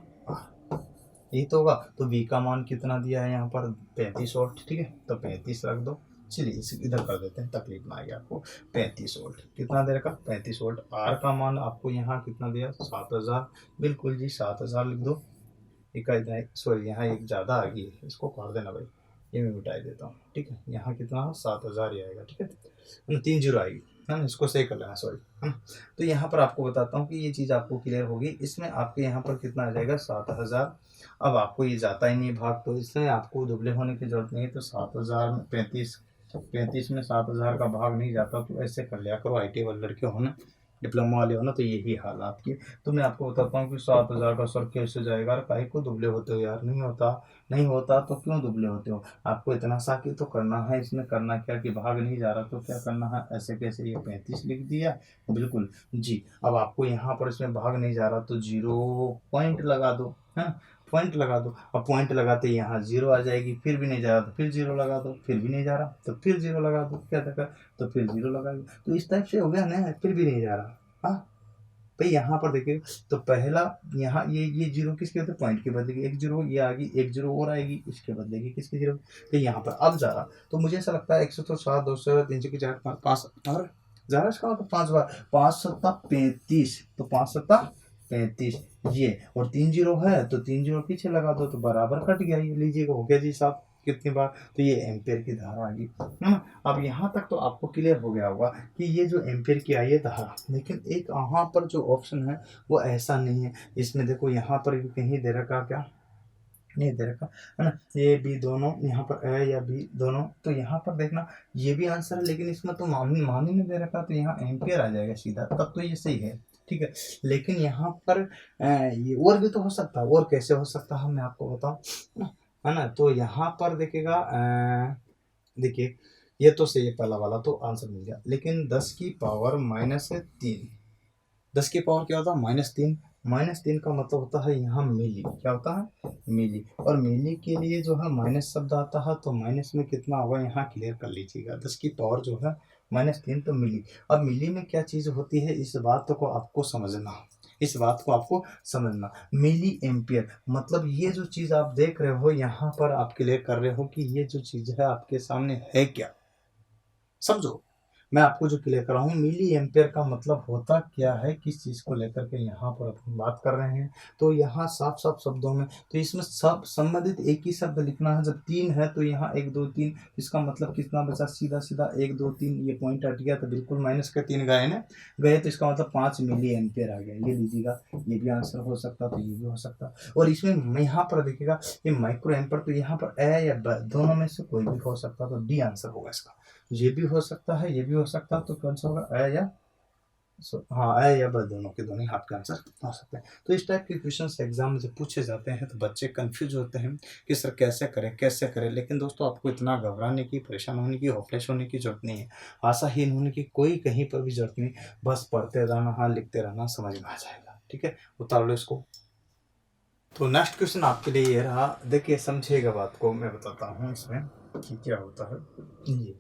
यही तो होगा। तो V का मान कितना दिया है यहाँ पर 35 वोल्ट, ठीक है, तो 35 रख दो। चलिए इसे इधर कर देते हैं, तकलीफ ना आएगी आपको। 35 वोल्ट कितना दे रखा, 35 वोल्ट। R का मान आपको यहाँ कितना दिया 7000, बिल्कुल जी 7000 लिख दो। इकाई सॉरी यहाँ एक ज़्यादा आ गई है, इसको काट देना भाई, ये मैं मिटा देता हूँ, ठीक है। यहाँ कितना 7000 ही आएगा, ठीक है, 3 जीरो आएगी, है ना, इसको सही कर लेना, सॉरी, है ना। तो यहाँ पर आपको बताता हूँ कि ये चीज़ आपको क्लियर होगी। इसमें आपके यहाँ पर कितना आ जाएगा 7000। अब आपको ये जाता ही नहीं भाग, तो इसमें आपको दुबले होने की जरूरत नहीं है। तो 7000 में 35 में 7000 का भाग नहीं जाता, तो ऐसे कर लिया करो। IT वाले लड़के हो ना, डिप्लोमा वाले हो ना, तो यही हाल आपकी। तो मैं आपको बताता हूँ कि 7000 का सर कैसे जाएगा, और काहे को दुबले होते हो यार, नहीं होता, नहीं होता तो क्यों दुबले होते हो। आपको इतना सा कि तो करना है, इसमें करना क्या कि भाग नहीं जा रहा, तो क्या करना है, ऐसे कैसे ये 35 लिख दिया, बिल्कुल जी। अब आपको यहाँ पर इसमें भाग नहीं जा रहा, तो 0 पॉइंट लगा दो, है, पॉइंट लगा दो। अब पॉइंट लगाते यहाँ 0 आ जाएगी, फिर भी नहीं जा रहा तो फिर 0 लगा दो, फिर भी नहीं जा रहा तो फिर 0 लगा दो, क्या तक, तो फिर 0 लगा दो। तो इस टाइप से हो गया ना, फिर भी नहीं जा रहा। हाँ भाई यहाँ पर देखिए, तो पहला यहाँ ये 0 किसके होते, पॉइंट के बदलेगी, एक 0 ये आ गई, एक 0 और आएगी, इसके बदलेगी किसकी 0, तो यहाँ पर अब जा रहा। तो मुझे ऐसा लगता है 107 200 300 की 4 5 और जा रहा, इसका मतलब 5 बार 5 7 35, तो 5 7 35 ये, और 3 0 है तो 3 0 पीछे लगा दो, तो बराबर कट गया, ये लीजिएगा, हो गया जी साहब कितनी बार, तो ये एम्पेयर की धारा आ गई, है ना। अब यहाँ तक तो आपको क्लियर हो गया होगा कि ये जो एम्पेयर की आई है धारा, लेकिन एक यहाँ पर जो ऑप्शन है वो ऐसा नहीं है। इसमें देखो यहाँ पर भी कहीं दे रखा, क्या नहीं दे रखा, है ना, ए बी दोनों यहाँ पर ए या बी दोनों, तो यहाँ पर देखना ये भी आंसर है, लेकिन इसमें तो मान ही नहीं दे रखा, तो यहाँ एम्पेयर आ जाएगा सीधा, तब तो ये सही है, ठीक है। लेकिन यहाँ पर ये और भी तो हो सकता है, और कैसे हो सकता है मैं आपको बताऊँ, है ना। तो यहाँ पर देखिएगा, देखिए ये तो सही है, पहला वाला तो आंसर मिल गया, लेकिन 10 की पावर -3, 10 की पावर क्या होता है -3, -3 का मतलब होता है यहाँ मिली, क्या होता है मिली, और मिली के लिए जो है माइनस शब्द आता है, तो माइनस में कितना होगा यहाँ क्लियर कर लीजिएगा, 10 की पावर जो है -3, तो मिली। अब मिली में क्या चीज़ होती है, इस बात को आपको समझना, इस बात को आपको समझना। मिली एम्पियर मतलब ये जो चीज़ आप देख रहे हो यहाँ पर, आप क्लियर कर रहे हो कि ये जो चीज़ है आपके सामने है क्या, समझो। मैं आपको जो क्लियर कर रहा हूँ मिली एम्पेयर का मतलब होता क्या है, किस चीज़ को लेकर के यहाँ पर अपन बात कर रहे हैं। तो यहाँ साफ साफ शब्दों में, तो इसमें सब संबंधित एक ही शब्द लिखना है। जब 3 है तो यहाँ 1 2 3, इसका मतलब कितना बचा, सीधा सीधा 1 2 3, ये पॉइंट हट गया तो बिल्कुल माइनस के 3 गए ना, गए तो इसका मतलब 5 मिली एम्पेयर आ गया। ये लीजिएगा, ये भी आंसर हो सकता, तो ये भी हो सकता। और इसमें यहाँ पर देखिएगा ये माइक्रो एम्पेयर, तो यहाँ पर ए या ब दोनों में से कोई भी हो सकता, तो डी आंसर होगा इसका। ये भी हो सकता है, ये भी हो सकता है, तो कौन सा होगा, ए या हाँ ए या ब, दोनों के दोनों आपके आंसर हो सकते हैं। तो इस टाइप के क्वेश्चन एग्जाम में जब पूछे जाते हैं तो बच्चे कंफ्यूज होते हैं कि सर कैसे करें कैसे करें। लेकिन दोस्तों आपको इतना घबराने की, परेशान होने की, होपलेस होने की जरूरत नहीं है, आशाहीन होने की कोई कहीं पर भी जरूरत नहीं। बस पढ़ते रहना, हाँ लिखते रहना, समझ में आ जाएगा। ठीक है, उतार लो इसको। तो नेक्स्ट क्वेश्चन आपके लिए ये रहा, देखिए समझिएगा बात को, मैं बताता हूँ इसमें कि क्या होता है। जी,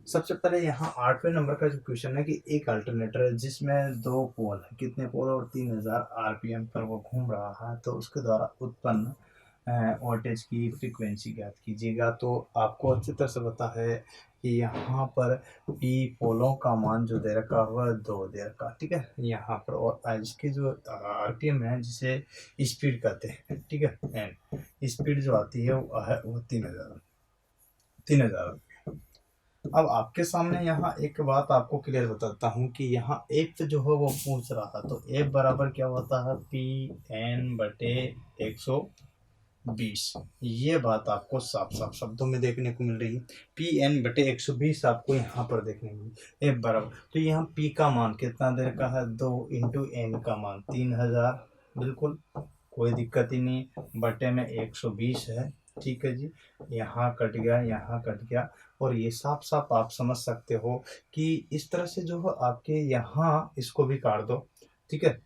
सबसे पहले यहाँ 8वें नंबर का जो क्वेश्चन है कि एक अल्टरनेटर है जिसमें 2 पोल है, कितने पोल, और 3000 आरपीएम पर वो घूम रहा है, तो उसके द्वारा उत्पन्न वोल्टेज की फ्रीक्वेंसी ज्ञात कीजिएगा। तो आपको अच्छी तरह से पता है कि यहाँ पर पी पोलों का मान जो दे रखा हुआ है 2 दे रखा, ठीक है यहाँ पर, और इसकी जो आरपीएम है जिसे स्पीड कहते हैं, ठीक है, एंड स्पीड जो आती है वो 3000। अब आपके सामने यहाँ एक बात आपको क्लियर बताता हूँ कि यहाँ एफ जो है वो पूछ रहा था, तो एफ बराबर क्या होता है, पी एन बटे 120। ये बात आपको साफ साफ शब्दों में देखने को मिल रही है, पी एन बटे 120 आपको यहाँ पर देखने को मिली। एफ बराबर, तो यहाँ पी का मान कितना दे रखा है, 2 इंटू एन का मान 3000, बिल्कुल कोई दिक्कत ही नहीं, बटे में 120 है, ठीक है जी। यहाँ कट गया, यहाँ कट गया, और ये साफ साफ आप समझ सकते हो कि इस तरह से जो है आपके यहाँ इसको भी काट दो, ठीक है,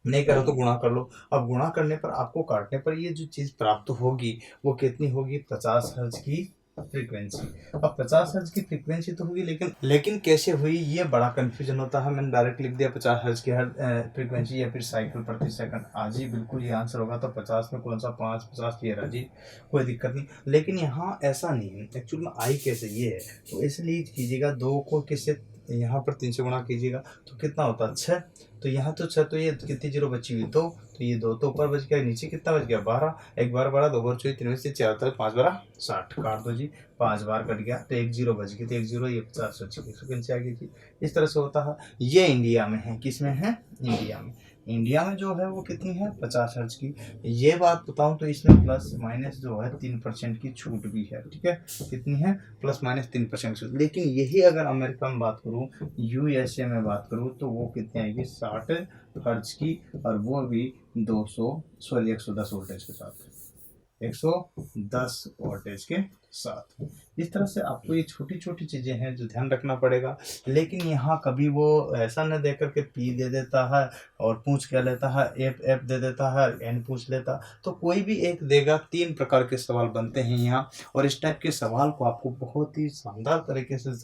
नहीं करो तो गुणा कर लो। अब गुणा करने पर, आपको काटने पर ये जो चीज प्राप्त होगी वो कितनी होगी, 50 हर्ट्ज की फ्रीक्वेंसी। अब 50 हर्ट्ज की फ्रीक्वेंसी तो होगी, लेकिन कैसे हुई ये बड़ा कंफ्यूजन होता है। मैंने डायरेक्ट लिख दिया 50 हर्ट्ज की फ्रीक्वेंसी या फिर साइकिल प्रति सेकंड, आज ही बिल्कुल ये आंसर होगा। तो 50 में कौन सा 5 50 ये रहा जी, कोई दिक्कत नहीं। लेकिन यहाँ ऐसा नहीं है, एक्चुअल में आई कैसे ये है, तो इसलिए कीजिएगा 2 को किससे, यहाँ पर 3 से गुणा कीजिएगा तो कितना होता है 6, तो यहाँ तो 6, तो ये कितनी जीरो बची हुई, 2, तो ये 2 तो ऊपर बच गया, नीचे कितना बच गया 12, 1 बार 12, 2 बार 24, 3 से 4, 5 12 60, काट दो जी, 5 बार कट गया तो 1 जीरो बच गई, तो 1 जीरो, ये 50 बच गई, फ्रीक्वेंसी आ गई थी। इस तरह से होता है। ये इंडिया में है, किस में है, इंडिया में। इंडिया में जो है वो कितनी है, 50 हर्ट्ज की। ये बात बताऊं तो इसमें प्लस माइनस जो है 3% की छूट भी है, ठीक है, कितनी है, प्लस माइनस 3% छूट। लेकिन यही अगर अमेरिका में बात करूं, यूएसए में बात करूं, तो वो कितनी आएगी, 60 हर्ट्ज की, और वो भी 110 वोल्टेज के साथ, 110 वोल्टेज के साथ। इस तरह से आपको ये छोटी छोटी चीज़ें हैं जो ध्यान रखना पड़ेगा। लेकिन यहाँ कभी वो ऐसा न दे करके पी दे देता है और पूछ क्या लेता है, एफ दे देता है, एन पूछ लेता, तो कोई भी एक देगा। 3 प्रकार के सवाल बनते हैं यहाँ, और इस टाइप के सवाल को आपको बहुत ही शानदार तरीके से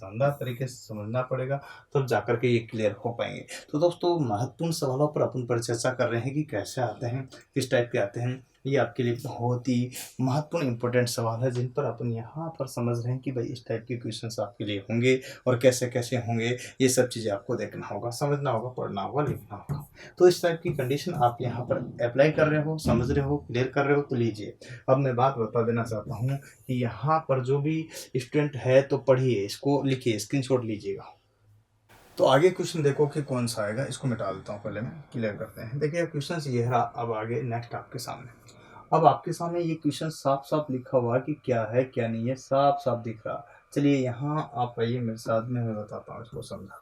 समझना पड़ेगा, तब जाकर के ये क्लियर हो पाएंगे। तो दोस्तों महत्वपूर्ण सवालों पर अपन पर चर्चा कर रहे हैं कि कैसे आते हैं, किस टाइप के आते हैं। ये आपके लिए बहुत ही महत्वपूर्ण इंपॉर्टेंट सवाल है जिन पर अपन यहाँ पर समझ रहे हैं कि भाई इस टाइप के क्वेश्चंस आपके लिए होंगे और कैसे कैसे होंगे। ये सब चीज़ें आपको देखना होगा, समझना होगा, पढ़ना होगा, लिखना होगा। तो इस टाइप की कंडीशन आप यहाँ पर अप्लाई कर रहे हो, समझ रहे हो, क्लियर कर रहे हो, तो लीजिए। अब मैं बात बता देना चाहता हूँ कि यहाँ पर जो भी स्टूडेंट है तो पढ़िए, इसको लिखिए, स्क्रीनशॉट लीजिएगा। तो आगे क्वेश्चन देखो कि कौन सा आएगा, इसको मिटा देता हूँ, पहले मैं क्लियर करते हैं। देखिए क्वेश्चन ये रहा, अब आगे नेक्स्ट आपके सामने। अब आपके सामने ये क्वेश्चन साफ साफ लिखा हुआ कि क्या है क्या नहीं है, साफ साफ दिख रहा। चलिए यहाँ आप आइए मेरे साथ में, मैं बताता हूँ, इसको समझाता हूँ।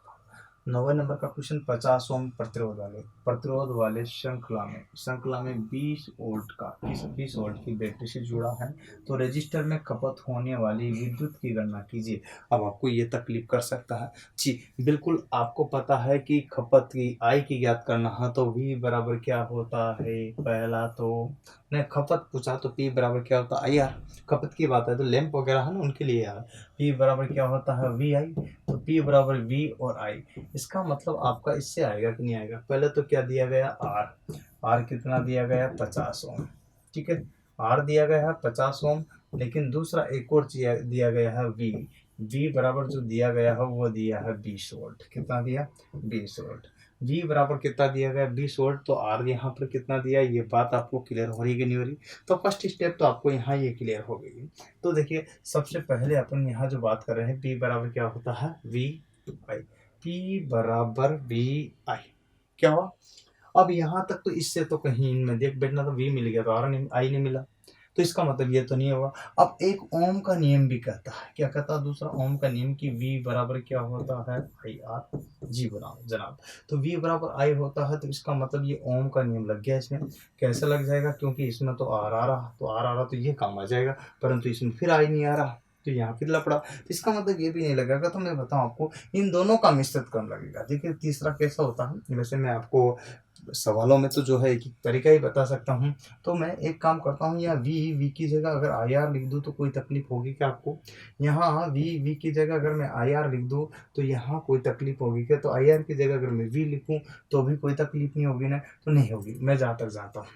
9वें नंबर का क्वेश्चन, 50 ओम प्रतिरोध वाले श्रृंखला में 20 वोल्ट का 20 वोल्ट की बैटरी से जुड़ा है, तो रजिस्टर में खपत होने वाली विद्युत की गणना कीजिए। अब आपको ये तकलीफ कर सकता है जी, बिल्कुल आपको पता है कि खपत की आई की ज्ञात करना है, तो V बराबर क्या होता है, पहला तो नहीं, खपत पूछा तो P बराबर क्या होता है, यार खपत की बात है तो लैंप वगैरह है ना, उनके लिए यार P बराबर क्या होता है, VI, तो P बराबर V और I। इसका मतलब आपका इससे आएगा कि नहीं आएगा, पहले तो क्या दिया गया, R कितना दिया गया, 50 ओम, ठीक है, R दिया गया है 50 ओम। लेकिन दूसरा एक और दिया गया है V V बराबर जो दिया गया है वो दिया है 20 वोल्ट। कितना दिया? 20 वोल्ट। V बराबर कितना दिया गया? 20 वोल्ट। तो R यहाँ पर कितना दिया? ये बात आपको क्लियर हो रही है कि नहीं हो रही? तो फर्स्ट स्टेप तो आपको यहाँ ये क्लियर हो गई। तो देखिए सबसे पहले अपन यहाँ जो बात कर रहे हैं, P बराबर क्या होता है? V I। P बराबर V I क्या हुआ? अब यहाँ तक तो इससे तो कहीं इनमें देख बैठना, तो V मिल गया तो R नहीं, I नहीं मिला, तो इसका मतलब ये तो नहीं होगा। अब एक ओम का नियम भी कहता है, क्या कहता है दूसरा? ओम का नियम कि V बराबर क्या होता है? I R. जी बनाओ जनाब। तो V बराबर आई होता है, तो इसका मतलब ये ओम का नियम लग गया इसमें। कैसे लग जाएगा? क्योंकि इसमें तो आर आ रहा, तो आर आ रहा तो ये काम आ जाएगा, परंतु इसमें फिर आई नहीं आ रहा, तो यहाँ फिर लपड़ा, तो इसका मतलब ये भी नहीं लगेगा। तो मैं बताऊं आपको, इन दोनों का मिश्रित क्रम लगेगा। देखिए तीसरा कैसा होता है, वैसे मैं आपको सवालों में तो जो है एक तरीका ही बता सकता हूँ। तो मैं एक काम करता हूँ, यहाँ वी की जगह अगर आई आर लिख दूँ तो कोई तकलीफ होगी क्या आपको? यहाँ वी की जगह अगर मैं आई आर लिख दूँ तो यहाँ कोई तकलीफ होगी क्या? तो आई आर की जगह अगर मैं वी लिखूँ तो भी कोई तकलीफ नहीं होगी ना? तो नहीं होगी, मैं जहाँ तक जानता हूँ।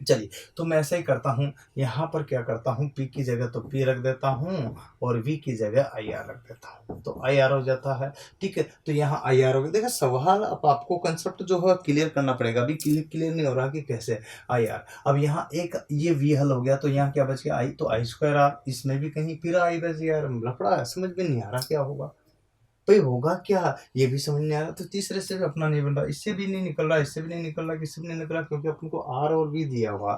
चलिए, तो मैं ऐसा ही करता हूँ, यहाँ पर क्या करता हूँ, P की जगह तो P रख देता हूँ और V की जगह IR रख देता हूँ, तो IR हो जाता है। ठीक है, तो यहाँ IR हो गया। देखिए सवाल अब आपको कंसेप्ट जो है क्लियर करना पड़ेगा, अभी क्लियर नहीं हो रहा कि कैसे IR। अब यहाँ एक ये V हल हो गया, तो यहाँ क्या बच गया? I, तो I स्क्वायर R, इसमें भी कहीं फिर I बच गया। लफड़ा है, समझ में नहीं आ रहा क्या होगा भाई, होगा क्या ये भी समझ नहीं आ रहा। तो तीसरे से भी अपना नहीं बन रहा, इससे भी नहीं निकल रहा, इससे भी नहीं निकल रहा, किससे भी नहीं निकल रहा, क्योंकि अपन को आर और भी दिया हुआ।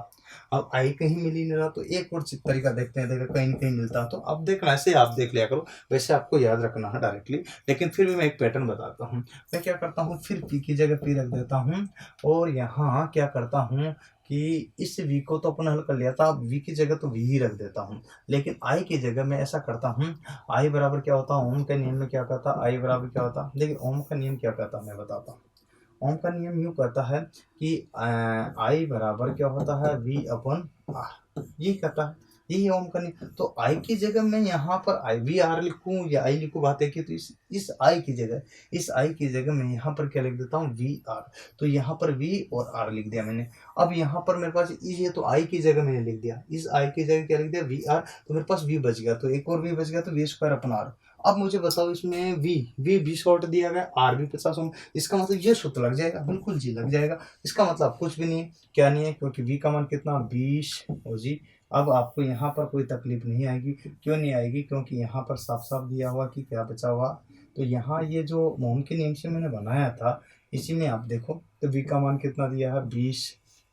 अब आई कहीं मिल ही नहीं रहा, तो एक और तरीका देखते हैं, देखो कहीं कहीं मिलता है तो अब देखना, ऐसे आप देख लिया करो, वैसे आपको याद रखना है डायरेक्टली। लेकिन फिर भी मैं एक पैटर्न बताता हूँ। मैं क्या करता हूँ, फिर पी की जगह पी रख देता हूँ, और यहाँ क्या करता हूँ कि इस वी को तो अपन हल कर लिया था, अब वी की जगह तो वी ही रख देता हूँ, लेकिन आई की जगह मैं ऐसा करता हूँ। आई बराबर क्या होता है? ओम के नियम में क्या कहता? आई बराबर क्या होता? देखिए ओम का नियम क्या कहता मैं बताता हूँ। ओम का नियम यूं कहता है कि आई बराबर क्या होता है? वी अपन आर, ये कहता है, यही ओम का नियम। तो आई की जगह मैं यहाँ पर आई वी आर लिखूं या आई लिखूं, बात है कि तो इस आई की जगह, इस आई की जगह मैं यहाँ पर क्या लिख देता हूँ? We are. तो यहाँ पर वी और आर लिख दिया मैंने। अब यहाँ पर मेरे पास ये, तो आई की जगह मैंने लिख दिया, इस आई की जगह क्या लिख दिया? We are. तो मेरे पास वी बच गया, तो एक और वी बच गया, तो वी स्क्वायर अपन आर। अब मुझे बताओ, इसमें वी भी शॉर्ट दिया गया, आर भी 50 ओम, इसका मतलब ये सूत्र लग जाएगा, बिल्कुल जी लग जाएगा। इसका मतलब कुछ भी नहीं है, क्या नहीं है, क्योंकि वी का मान कितना? 20 हो जी। अब आपको यहाँ पर कोई तकलीफ नहीं आएगी, क्यों नहीं आएगी? क्योंकि यहाँ पर साफ साफ दिया हुआ कि क्या बचा हुआ। तो यहाँ ये जो ओम के नियम से मैंने बनाया था, इसी में आप देखो, तो वी का मान कितना दिया है? 20।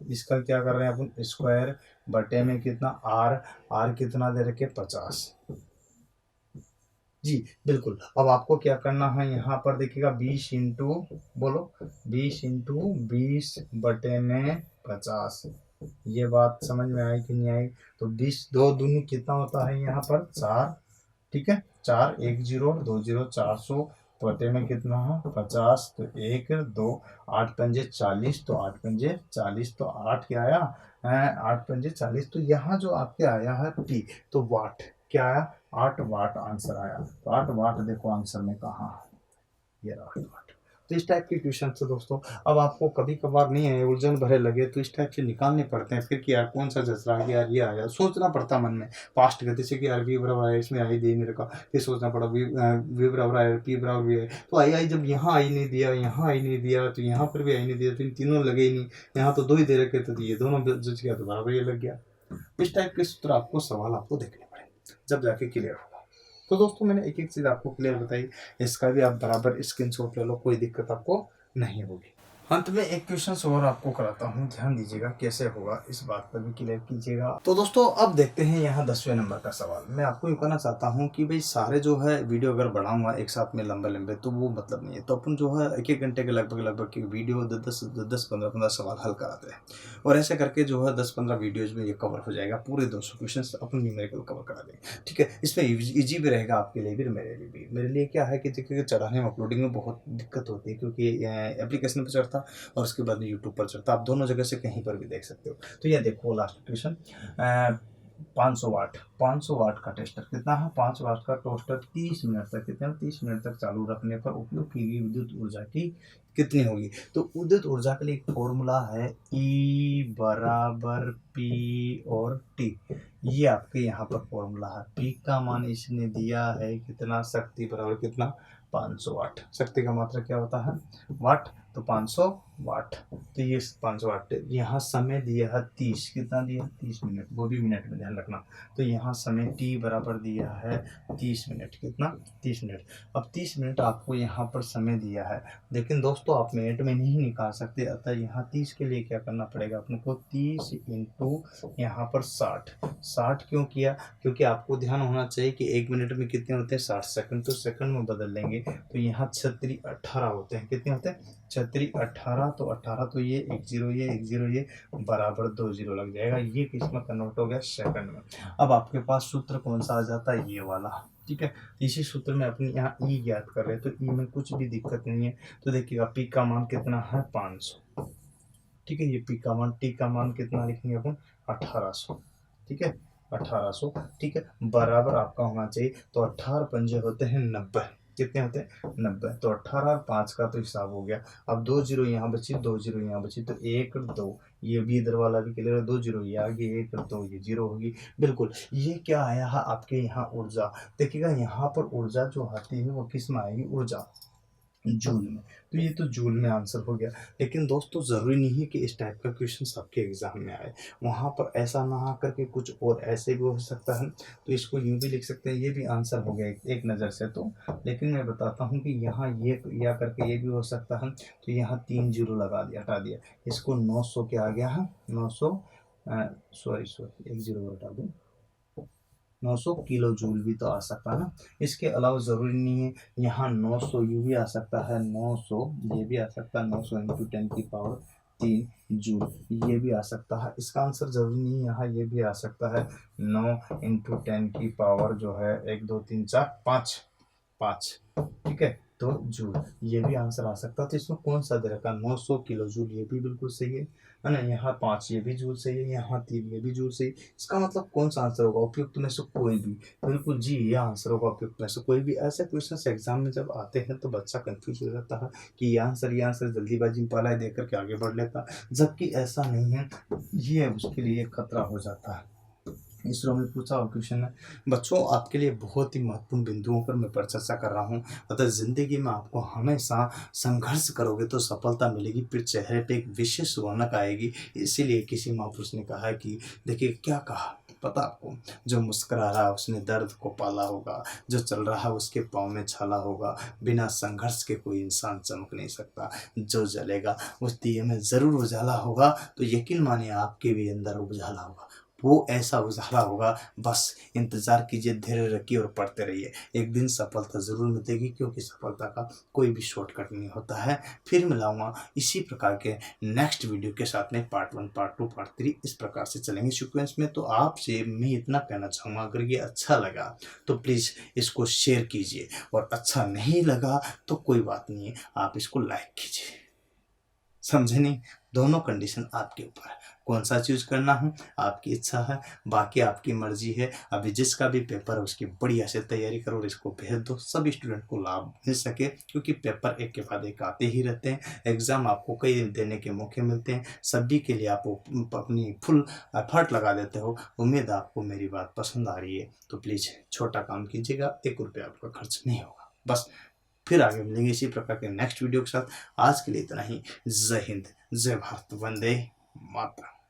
इसका क्या कर रहे हैं अपन? स्क्वायर बटे में कितना? आर। आर कितना दे रखे? 50। जी बिल्कुल। अब आपको क्या करना है, यहाँ पर देखिएगा 20 इंटू, बोलो 20 इंटू 20 बटे में 50। ये बात समझ में आई कि नहीं आई? तो 20 दो दूनी कितना होता है यहाँ पर? 4। ठीक है, 4 1 0 2 0 400 बटे में कितना है? 50। तो 1 2 8 पंजे 40, तो 8 पंजे 40, तो 8 क्या आया? 8 पंजे 40। तो यहाँ जो आपके आया है P, तो वाट क्या आया? 8 वाट आंसर आया। तो 8 वाट देखो आंसर में कहाँ, ये रहा 8 वाट। तो इस टाइप के क्वेश्चन से दोस्तों, अब आपको कभी कभार नहीं है, उलझन भरे लगे, तो इस टाइप से निकालने पड़ते हैं फिर कि यार कौन सा जच रहा है, यार ये आया, सोचना पड़ता मन में फास्ट गति से कि यार वी बराबर है, इसमें आई दे नहीं रखा, फिर सोचना पड़ा वी बराबर है, पी बराबर भी है, तो आई जब यहाँ आई नहीं दिया, यहाँ आई नहीं दिया, तो यहाँ पर भी आई नहीं दिया, तो इन तीनों लगे ही नहीं, यहाँ तो 2 ही दे रखे थे, तो ये दोनों जच गया, तो बराबर ये लग गया। इस टाइप के सूत्र आपको सवाल आपको देखने पड़ेंगे, जब जाके क्लियर होगा। तो दोस्तों मैंने एक एक चीज़ आपको क्लियर बताई, इसका भी आप बराबर स्क्रीनशॉट ले लो, कोई दिक्कत आपको नहीं होगी। अंत में एक क्वेश्चन और आपको कराता हूँ, ध्यान दीजिएगा कैसे होगा, इस बात पर भी क्लियर कीजिएगा। तो दोस्तों अब देखते हैं यहाँ 10वें नंबर का सवाल। मैं आपको ये कहना चाहता हूँ कि भाई सारे जो है वीडियो अगर बढ़ाऊंगा एक साथ में लंबे लंबे, तो वो मतलब नहीं है। तो अपन जो है 1-1 घंटे के लगभग की वीडियो 10-15 सवाल हल कराते हैं, और ऐसे करके जो है 10-15 वीडियोज में ये कवर हो जाएगा, पूरे 200 क्वेश्चन अपन न्यूमेरिकल कवर करा देंगे। ठीक है, इसमें ईजी भी रहेगा आपके लिए भी, मेरे लिए भी। मेरे लिए क्या है कि देखिए चढ़ाने में, अपलोडिंग में बहुत दिक्कत होती है, क्योंकि एप्लीकेशन पर चढ़ता और उसके बाद यूट्यूब पर चढ़ता, आप दोनों जगह से कहीं पर भी देख सकते हो। तो ये देखो लास्ट क्वेश्चन, 500 वाट का टेस्टर कितना है? 5 वाट का टोस्टर 30 मिनट तक, कितने 30 मिनट तक चालू रखने पर उपयोग की गई विद्युत ऊर्जा की कितनी होगी? तो विद्युत ऊर्जा के लिए एक फॉर्मूला है, E बराबर P और T। ये आपके यहाँ पर फॉर्मूला है। पी का मान इसने दिया है कितना, शक्ति बराबर कितना 500 वाट। शक्ति का मात्रा क्या होता है वाट, तो 500 वाट। तो ये 500 वाट। यहाँ समय दिया है 30, कितना दिया 30 मिनट, वो भी मिनट में ध्यान रखना। तो यहाँ समय टी बराबर दिया है 30 मिनट, कितना 30 मिनट। अब 30 मिनट आपको यहाँ पर समय दिया है, लेकिन दोस्तों आप मिनट में नहीं निकाल सकते, अतः यहाँ 30 के लिए क्या करना पड़ेगा अपने को, 30 इंटू यहाँ पर 60 क्यों किया, क्योंकि आपको ध्यान होना चाहिए कि 1 मिनट में कितने होते हैं 60 सेकंड, तो सेकंड में बदल लेंगे। तो यहाँ 36 18 होते हैं, कितने होते हैं 36 18, तो 18 तो ये 1 0 ये 1 0 ये बराबर 2 0 लग जाएगा। ये किसमें कन्वर्ट हो गया सेकंड में। अब आपके पास सूत्र कौन सा आ जाता है, ये वाला, ठीक है। इसी सूत्र में अपनी यहाँ ई ज्ञात कर रहे हैं, तो ई में कुछ भी दिक्कत नहीं है। तो देखिएगा पी का मान कितना है 500, ठीक है। ये पी का मान, टी का मान कितना लिखेंगे अपन 1800, ठीक है 1800, ठीक है। बराबर आपका होना चाहिए, तो 18 पंजे होते हैं 90, कितने होते हैं 90। तो 18 और 5 का तो हिसाब हो गया। अब 2 जीरो यहाँ बची, 2 जीरो यहाँ बची, तो 1 2, ये भी इधर वाला भी क्लियर है, 2 जीरो ये आगे 1 2 ये जीरो होगी। बिल्कुल, ये क्या आया है आपके यहाँ ऊर्जा। देखिएगा यहाँ पर ऊर्जा जो आती है वो किस में आएगी, ऊर्जा जूल में। तो ये तो जूल में आंसर हो गया। लेकिन दोस्तों ज़रूरी नहीं है कि इस टाइप का क्वेश्चन आपके एग्जाम में आए, वहाँ पर ऐसा ना आकर के कुछ और ऐसे भी हो सकता है। तो इसको यूँ भी लिख सकते हैं, ये भी आंसर हो गया एक नज़र से तो। लेकिन मैं बताता हूँ कि यहाँ ये या करके ये भी हो सकता है। तो यहाँ 3 जीरो लगा दिया, हटा दिया, इसको 900 क्या आ गया है 900, सॉरी 1 जीरो हटा दूँ, 900 किलो जूल भी तो आ सकता है ना। इसके अलावा ज़रूरी नहीं है, यहाँ 900 यू भी आ सकता है, 900 ये भी आ सकता है, 900 इंटू 10 की पावर 3 जूल ये भी आ सकता है। इसका आंसर जरूरी नहीं है, यहाँ ये भी आ सकता है 9 इंटू 10 की पावर जो है 1 2 3 4 5 5, ठीक है। तो जूल ये भी आंसर आ सकता है। तो इसमें कौन सा दे रखा 900 किलो जूल, ये भी बिल्कुल सही है ना। यहाँ 5 ये भी जूल सही है, यहाँ 3 ये भी जूल सही। इसका मतलब कौन सा आंसर होगा, उपयुक्त में से कोई भी। बिल्कुल जी, ये आंसर होगा उपयुक्त में से कोई भी। ऐसे क्वेश्चन एग्जाम में जब आते हैं तो बच्चा कंफ्यूज हो जाता है कि ये आंसर जल्दीबाजी में पहला ही देख करके आगे बढ़ लेता, जबकि ऐसा नहीं है। ये उसके लिए खतरा हो जाता है। इसरो में पूछा हुआ क्वेश्चन है बच्चों, आपके लिए बहुत ही महत्वपूर्ण बिंदुओं पर मैं पर चर्चा कर रहा हूँ। अतः जिंदगी में आपको हमेशा संघर्ष करोगे तो सफलता मिलेगी, फिर चेहरे पे एक विशेष रौनक आएगी। इसीलिए किसी महापुरुष ने कहा कि देखिए क्या कहा पता आपको, जो मुस्कुरा रहा है उसने दर्द को पाला होगा, जो चल रहा है उसके पाँव में छाला होगा, बिना संघर्ष के कोई इंसान चमक नहीं सकता, जो जलेगा उस दिए में जरूर उजाला होगा। तो यकीन मानिए आपके भी अंदर उजाला होगा, वो ऐसा उजाला होगा। बस इंतजार कीजिए, धैर्य रखिए और पढ़ते रहिए, एक दिन सफलता जरूर मिलेगी, क्योंकि सफलता का कोई भी शॉर्टकट नहीं होता है। फिर मिलाऊंगा इसी प्रकार के नेक्स्ट वीडियो के साथ में, पार्ट 1 पार्ट 2 पार्ट 3 इस प्रकार से चलेंगे सीक्वेंस में। तो आपसे मैं इतना कहना चाहूँगा, अगर ये अच्छा लगा तो प्लीज़ इसको शेयर कीजिए, और अच्छा नहीं लगा तो कोई बात नहीं है, आप इसको लाइक कीजिए। समझे नहीं, दोनों कंडीशन आपके ऊपर है, कौन सा चूज करना है आपकी इच्छा है, बाकी आपकी मर्जी है। अभी जिसका भी पेपर है उसकी बढ़िया से तैयारी करो और इसको भेज दो, सभी स्टूडेंट को लाभ मिल सके, क्योंकि पेपर एक के बाद एक आते ही रहते हैं। एग्जाम आपको कई देने के मौके मिलते हैं, सभी के लिए आप अपनी फुल एफर्ट लगा देते हो। उम्मीद है आपको मेरी बात पसंद आ रही है, तो प्लीज़ छोटा काम कीजिएगा, 1 रुपया आपका खर्च नहीं होगा। बस फिर आगे मिलेंगे इसी प्रकार के नेक्स्ट वीडियो के साथ। आज के लिए इतना ही। जय हिंद, जय भारत, वंदे मातरम।